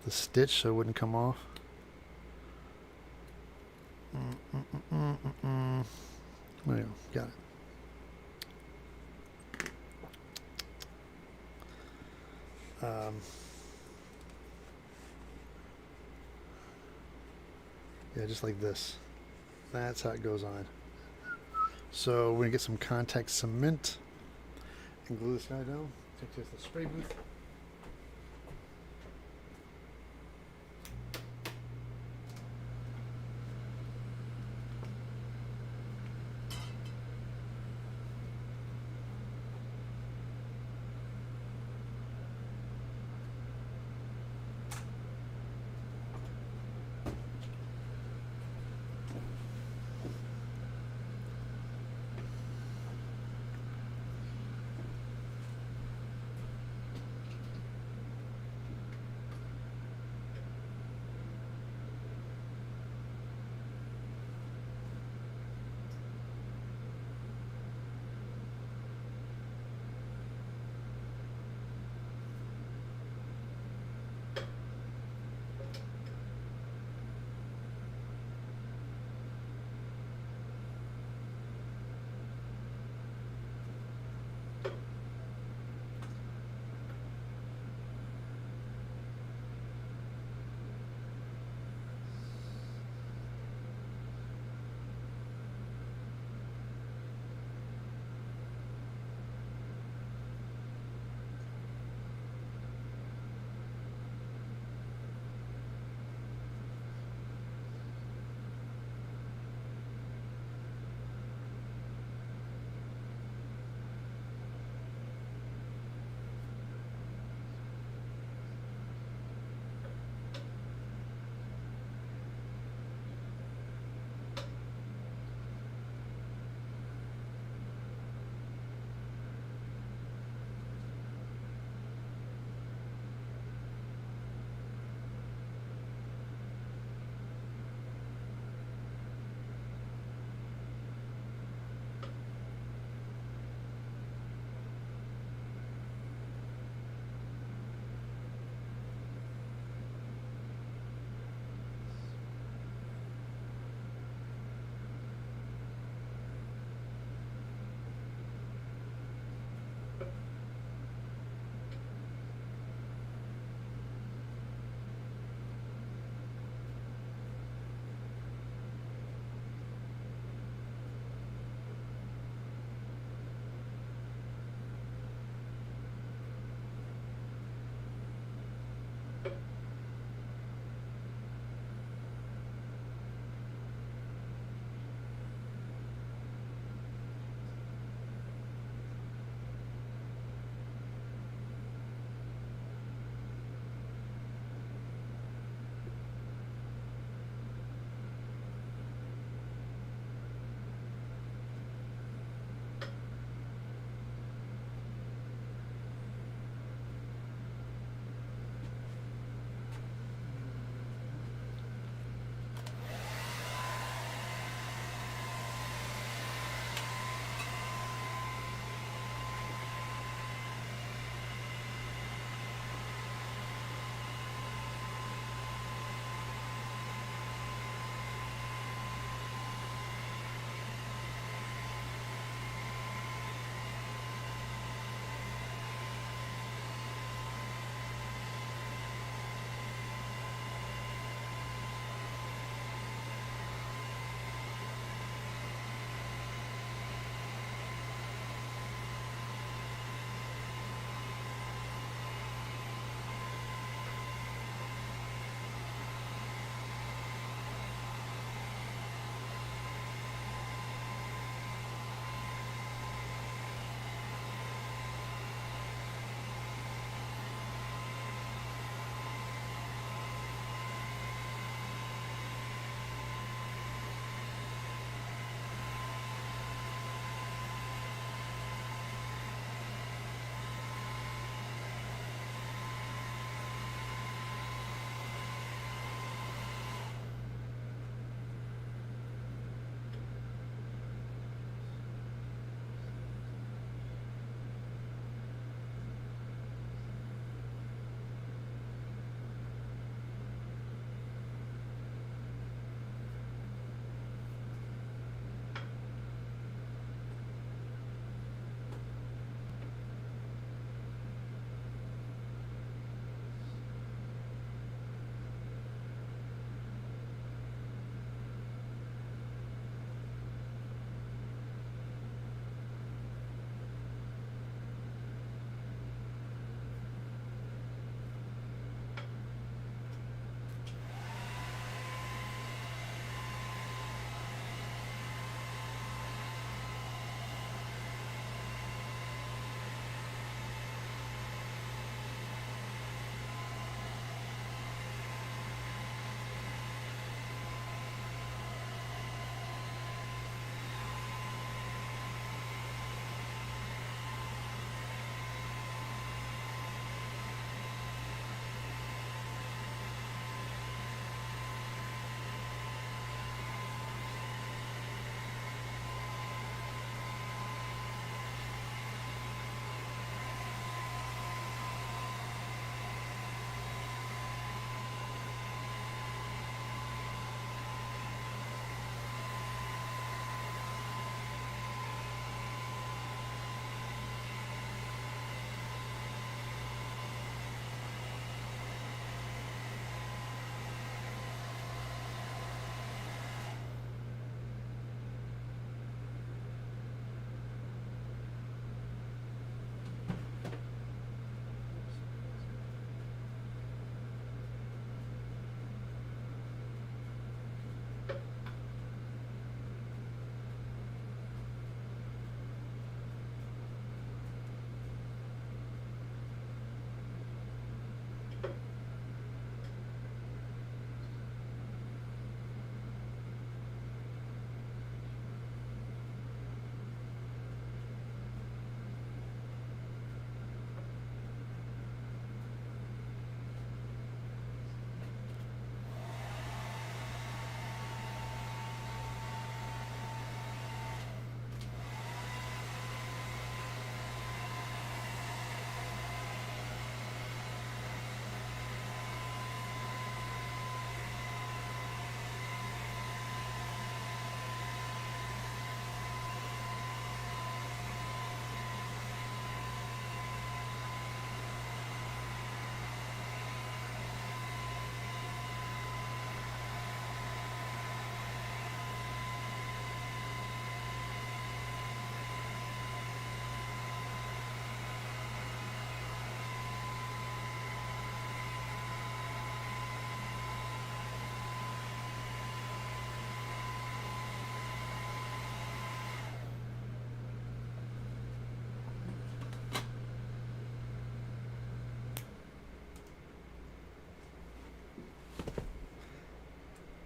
stitch so it wouldn't come off. There you go. Got it. Yeah, just like this. That's how it goes on. So we're gonna get some contact cement and glue this guy down. Take this to the spray booth.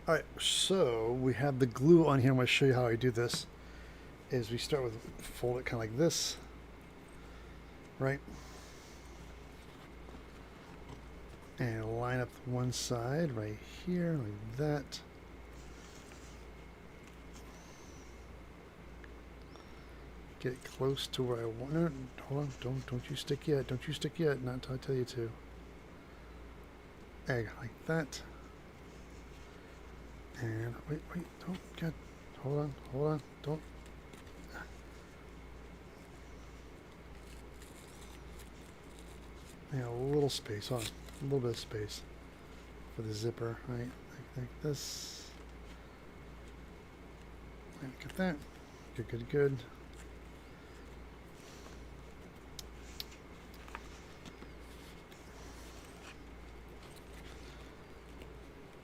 All right, so we have the glue on here. I'm going to show you how I do this. Is we start with fold it kind of like this, right? And line up one side right here like that. Get it close to where I want. No, hold on, don't you stick yet. Don't you stick yet. Not until I tell you to. Egg like that. And wait, don't get. Hold on, don't. Yeah, a little space, hold on, a little bit of space for the zipper, right? Like this. Look at that. Good.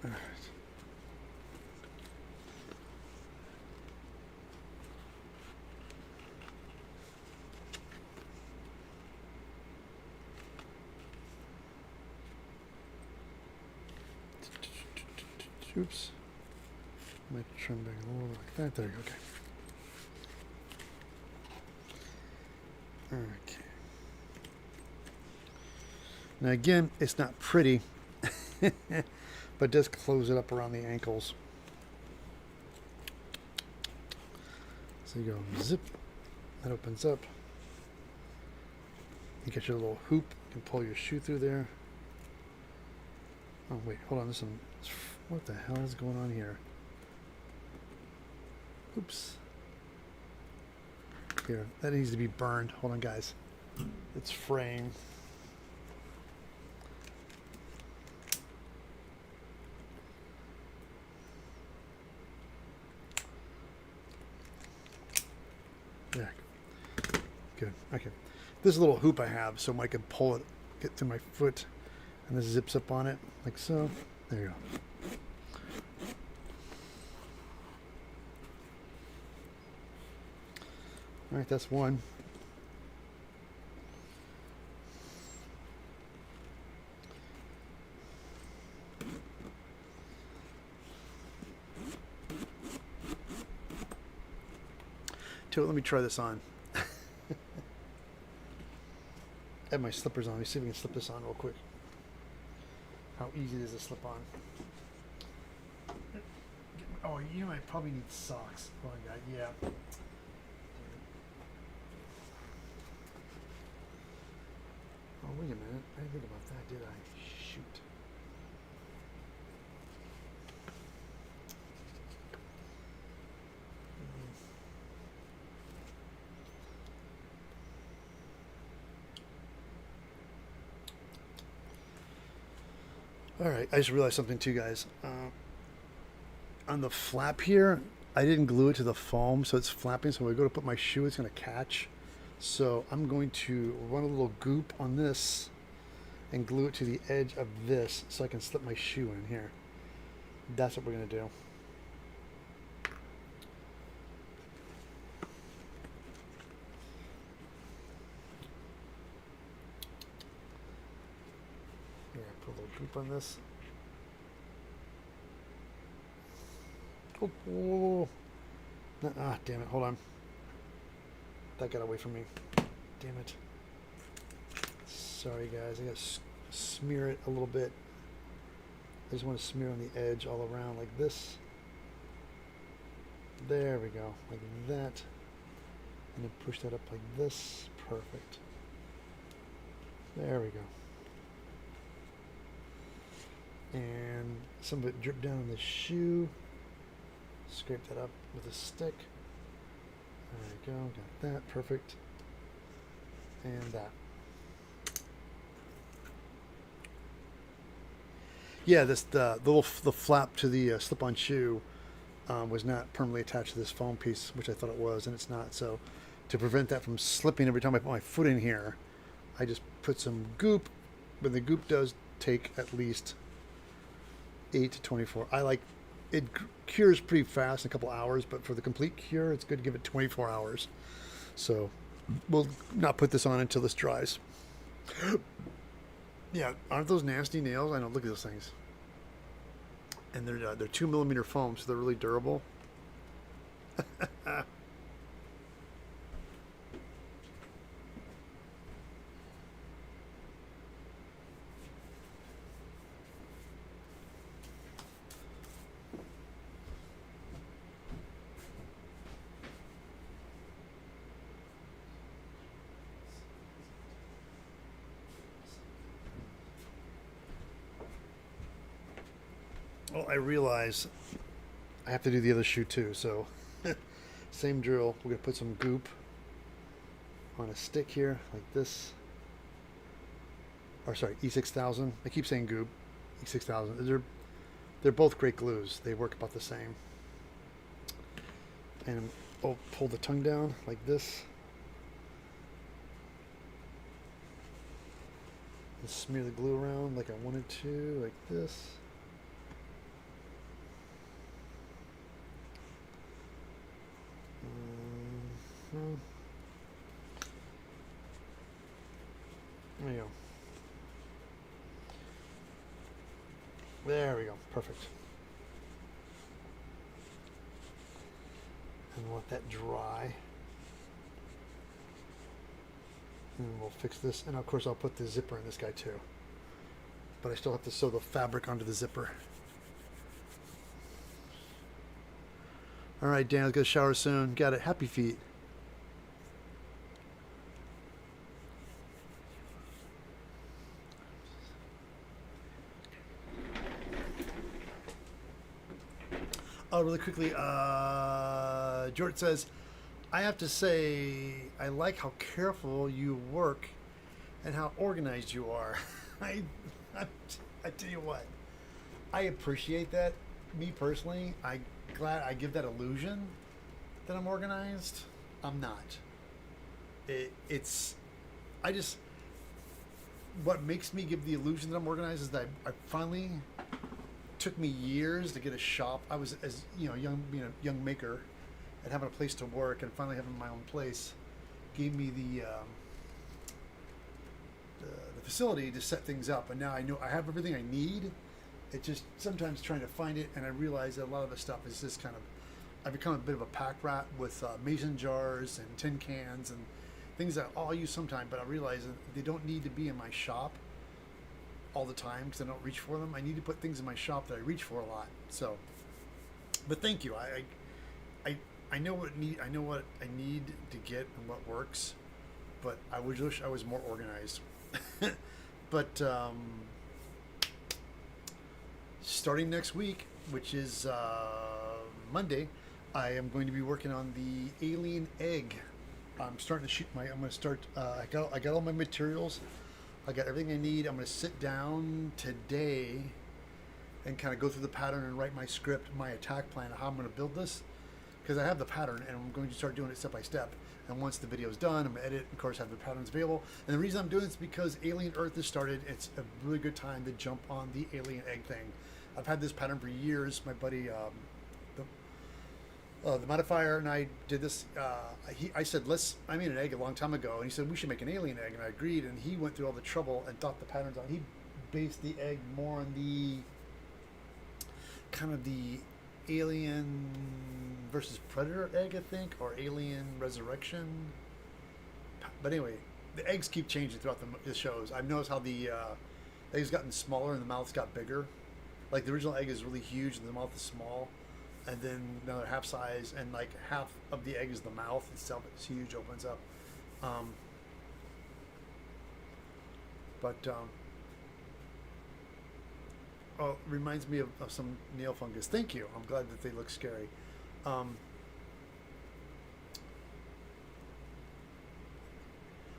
All right. Oops. Might trim back a little like that. There you go. Okay. Now again, it's not pretty, but it does close it up around the ankles. So you go zip. That opens up. You get your little hoop. You can pull your shoe through there. Oh wait, hold on. This one. What the hell is going on here? Oops. Here, that needs to be burned. Hold on, guys. It's fraying. Yeah. Good. Okay. This little hoop I have, so I can pull it, get to my foot, and this zips up on it, like so. There you go. All right, that's one. Two, let me try this on. I have my slippers on. Let me see if we can slip this on real quick. How easy it is to slip on. Oh, you might probably need socks. Oh my god, yeah. Oh, wait a minute. I didn't think about that, did I? Shoot. All right, I just realized something too, guys. On the flap here, I didn't glue it to the foam, so it's flapping. So when I go to put my shoe, it's going to catch. So I'm going to run a little goop on this and glue it to the edge of this so I can slip my shoe in here. That's what we're going to do. Here, put a little goop on this. Oh. Ah, damn it. Hold on. That got away from me. Damn it. Sorry, guys. I got to smear it a little bit. I just want to smear on the edge all around like this. There we go. Like that. And then push that up like this. Perfect. There we go. And some of it dripped down on the shoe. Scrape that up with a stick. There we go. Got that. Perfect. And that. Yeah, this the flap to the slip-on shoe was not permanently attached to this foam piece, which I thought it was, and it's not. So to prevent that from slipping every time I put my foot in here, I just put some goop, but the goop does take at least 8 to 24. I like it cures pretty fast in a couple hours, but for the complete cure, it's good to give it 24 hours. So we'll not put this on until this dries. Yeah, aren't those nasty nails? I know, look at those things. and they're 2 millimeter foam, so they're really durable. Well, I realize I have to do the other shoe too, so same drill. We're gonna put some goop on a stick here, like this. Or sorry, E6000. I keep saying goop. E6000. They're both great glues. They work about the same. And I'll pull the tongue down like this. And smear the glue around like I wanted to, like this. There you go. There we go. Perfect. And let that dry. And we'll fix this. And of course I'll put the zipper in this guy too. But I still have to sew the fabric onto the zipper. Alright, Dan, let's go shower soon. Got it. Happy feet. Oh, really quickly, George says, I have to say, I like how careful you work and how organized you are. I tell you what, I appreciate that. Me personally, I'm glad I give that illusion that I'm organized. I'm not. What makes me give the illusion that I'm organized is that I finally took me years to get a shop. I was, as you know, being a young maker and having a place to work, and finally having my own place gave me the facility to set things up. And now I know I have everything I need. It's just sometimes trying to find it, and I realize that a lot of the stuff is just kind of, I've become a bit of a pack rat with mason jars and tin cans and things that I'll use sometime, but I realize that they don't need to be in my shop all the time because I don't reach for them. I need to put things in my shop that I reach for a lot. So, but thank you. I know what I need to get and what works, but I wish I was more organized. But starting next week, which is Monday, I am going to be working on the alien egg. I'm starting to shoot I'm going to start. I got all my materials. I got everything I need. I'm going to sit down today and kind of go through the pattern and write my script, my attack plan, how I'm going to build this. Because I have the pattern and I'm going to start doing it step by step. And once the video is done, I'm going to edit, of course, have the patterns available. And the reason I'm doing this is because Alien Earth has started. It's a really good time to jump on the alien egg thing. I've had this pattern for years. My buddy, the modifier, and I did this. I said, I made an egg a long time ago, and he said we should make an alien egg, and I agreed. And he went through all the trouble and thought the patterns on. He based the egg more on the kind of the Alien versus Predator egg, I think, or Alien Resurrection. But anyway, the eggs keep changing throughout the shows. I've noticed how the egg's gotten smaller and the mouth's got bigger. Like the original egg is really huge and the mouth is small. And then another half size, and like half of the egg is the mouth itself. It's huge, opens up. Oh, it reminds me of some nail fungus. Thank you. I'm glad that they look scary. Oh,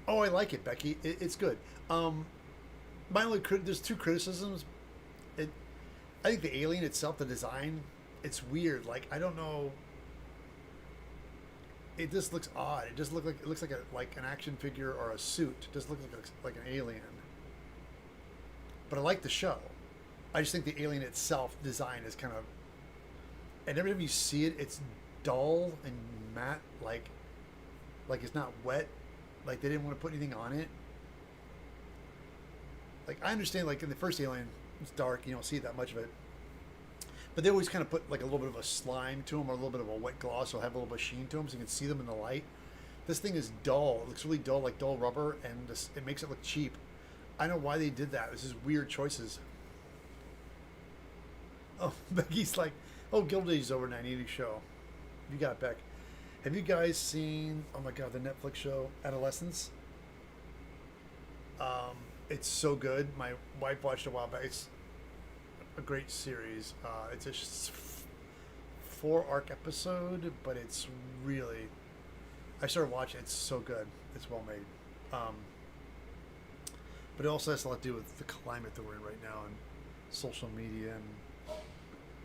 I like it, Becky. It's good. My only there's two criticisms. I think the alien itself, the design, it's weird. Like I don't know. It just looks odd. It just looks like an action figure or a suit. It just looks like an alien. But I like the show. I just think the alien itself design is kind of, and every time you see it, it's dull and matte, like it's not wet, like they didn't want to put anything on it. Like I understand, like in the first Alien, it's dark, you don't see that much of it. But they always kind of put like a little bit of a slime to them or a little bit of a wet gloss, or have a little bit of sheen to them so you can see them in the light. This thing is dull. It looks really dull, like dull rubber, and it makes it look cheap. I don't know why they did that. This is weird choices. Oh, Becky's like, oh, Guild Days over, and I need a show. You got it, Beck. Have you guys seen, oh my God, the Netflix show, Adolescence? It's so good. My wife watched it a while back. It's a great series. It's a 4-arc episode, but it's really, I started watching it. It's so good. It's well made. But it also has a lot to do with the climate that we're in right now and social media and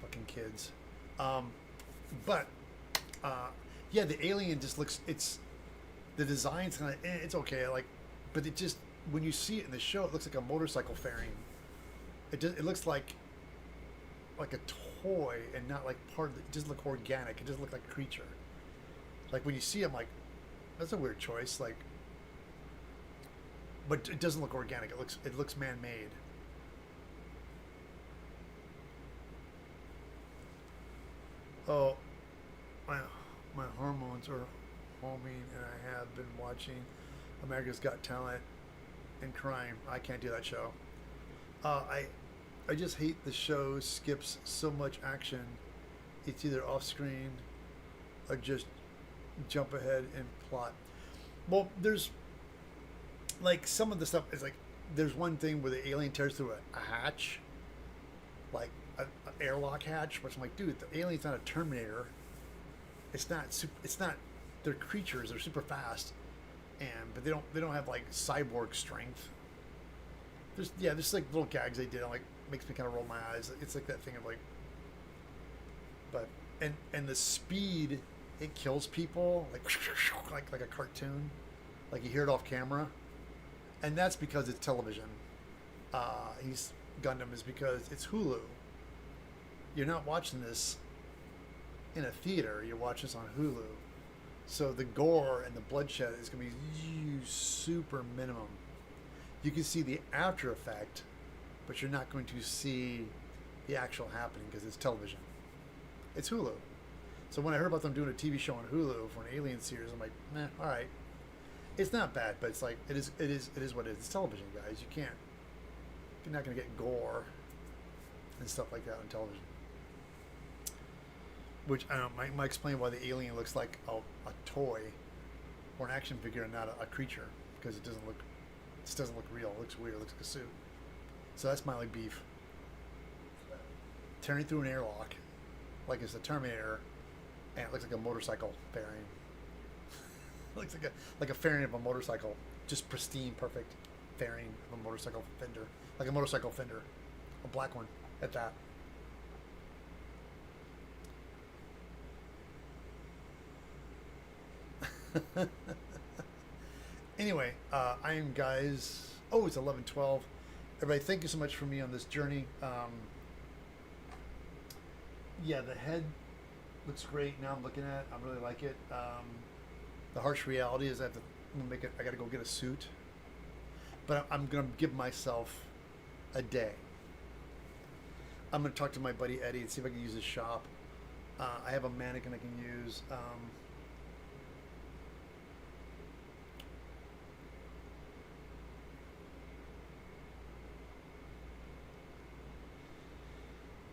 fucking kids. Yeah, the alien just looks, the design's kind of, it's okay, like, but it just, when you see it in the show, it looks like a motorcycle fairing. It looks like a toy and not like part of it. It doesn't look organic. It doesn't look like a creature. Like when you see it, I'm like, that's a weird choice. Like, but it doesn't look organic. It looks man-made. Oh, my hormones are homing, and I have been watching America's Got Talent and crying. I can't do that show. I just hate the show skips so much action. It's either off screen or just jump ahead in plot. Well, there's like some of the stuff is like there's one thing where the alien tears through a hatch, like an airlock hatch, which I'm like, dude, the alien's not a Terminator. It's not. They're creatures. They're super fast, but they don't have like cyborg strength. There's like little gags they did. I'm like, makes me kind of roll my eyes. It's like that thing of like, but and the speed it kills people like a cartoon, like you hear it off camera, and that's because it's television. Gundam is because it's Hulu. You're not watching this in a theater. You're watching this on Hulu, so the gore and the bloodshed is going to be super minimum. You can see the after effect, but you're not going to see the actual happening because it's television. It's Hulu. So when I heard about them doing a TV show on Hulu for an alien series, I'm like, all right. It's not bad, but it's like it is what it is. It's television, guys. You're not going to get gore and stuff like that on television. Which I don't know, might explain why the alien looks like a toy or an action figure and not a creature, because it doesn't look real. It looks weird. It looks like a suit. So that's my only beef. Tearing through an airlock like it's a Terminator, and it looks like a motorcycle fairing. Looks like a fairing of a motorcycle, just pristine, perfect fairing of a motorcycle fender, like a motorcycle fender, a black one at that. Anyway, I am guys. Oh, it's 11:12. Everybody, thank you so much for me on this journey. Yeah, the head looks great. Now I'm looking at it. I really like it. The harsh reality is I got to go get a suit. But I'm gonna give myself a day. I'm gonna talk to my buddy Eddie and see if I can use his shop. I have a mannequin I can use.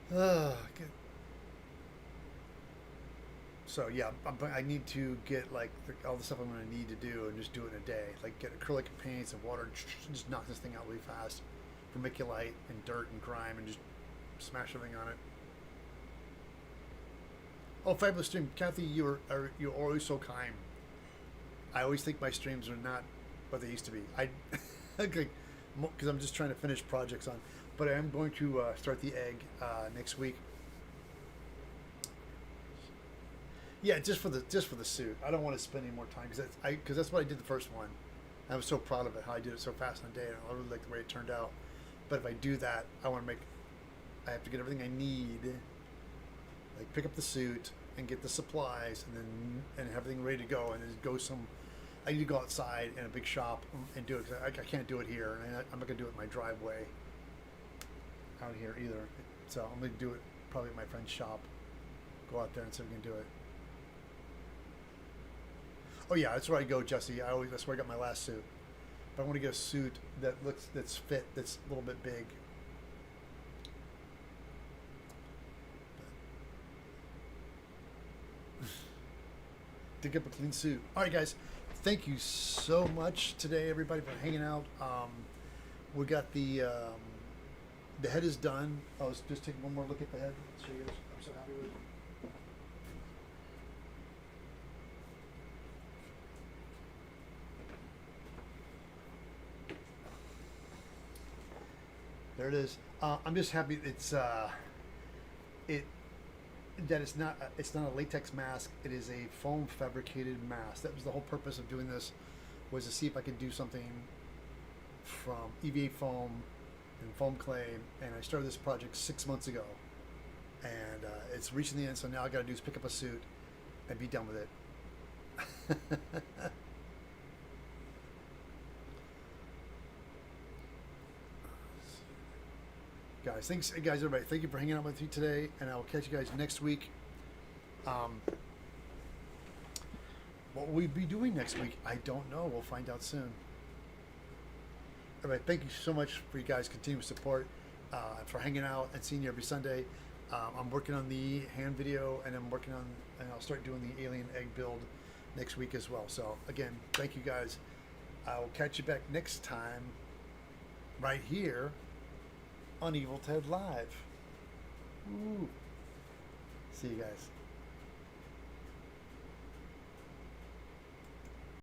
Good. So yeah, I need to get like all the stuff I'm going to need to do and just do it in a day. Like get acrylic paints and water, and just knock this thing out really fast. Vermiculite and dirt and grime, and just smash everything on it. Oh, fabulous stream, Kathy! You're always so kind. I always think my streams are not what they used to be. Because I'm just trying to finish projects on. But I am going to start the egg next week. Yeah, just for the suit. I don't want to spend any more time because that's what I did the first one. I was so proud of it, how I did it so fast in a day, and I really like the way it turned out. But if I do that, I have to get everything I need, like pick up the suit and get the supplies, and have everything ready to go, and then go I need to go outside in a big shop and do it. Cause I can't do it here, and I'm not gonna do it in my driveway out here either. So I'm gonna do it probably at my friend's shop. Go out there and see if we can do it. Oh yeah, that's where I go, Jesse. That's where I got my last suit. But I want to get a suit that's fit, that's a little bit big. To get a clean suit. All right, guys. Thank you so much today, everybody, for hanging out. We got the head is done. I was just taking one more look at the head. Show you guys. I'm so happy with it. There it is. I'm just happy that it's not a latex mask. It is a foam fabricated mask. That was the whole purpose of doing this, was to see if I could do something from EVA foam and foam clay. And I started this project 6 months ago, and it's reaching the end. So now all I got to do is pick up a suit and be done with it. Guys, thanks, guys, everybody. Thank you for hanging out with me today, and I will catch you guys next week. What will we be doing next week? I don't know. We'll find out soon. Everybody, thank you so much for you guys' continued support, for hanging out and seeing you every Sunday. I'm working on the hand video, and I'll start doing the alien egg build next week as well. So again, thank you guys. I will catch you back next time, right here on Evil Ted Live. Ooh. See you guys.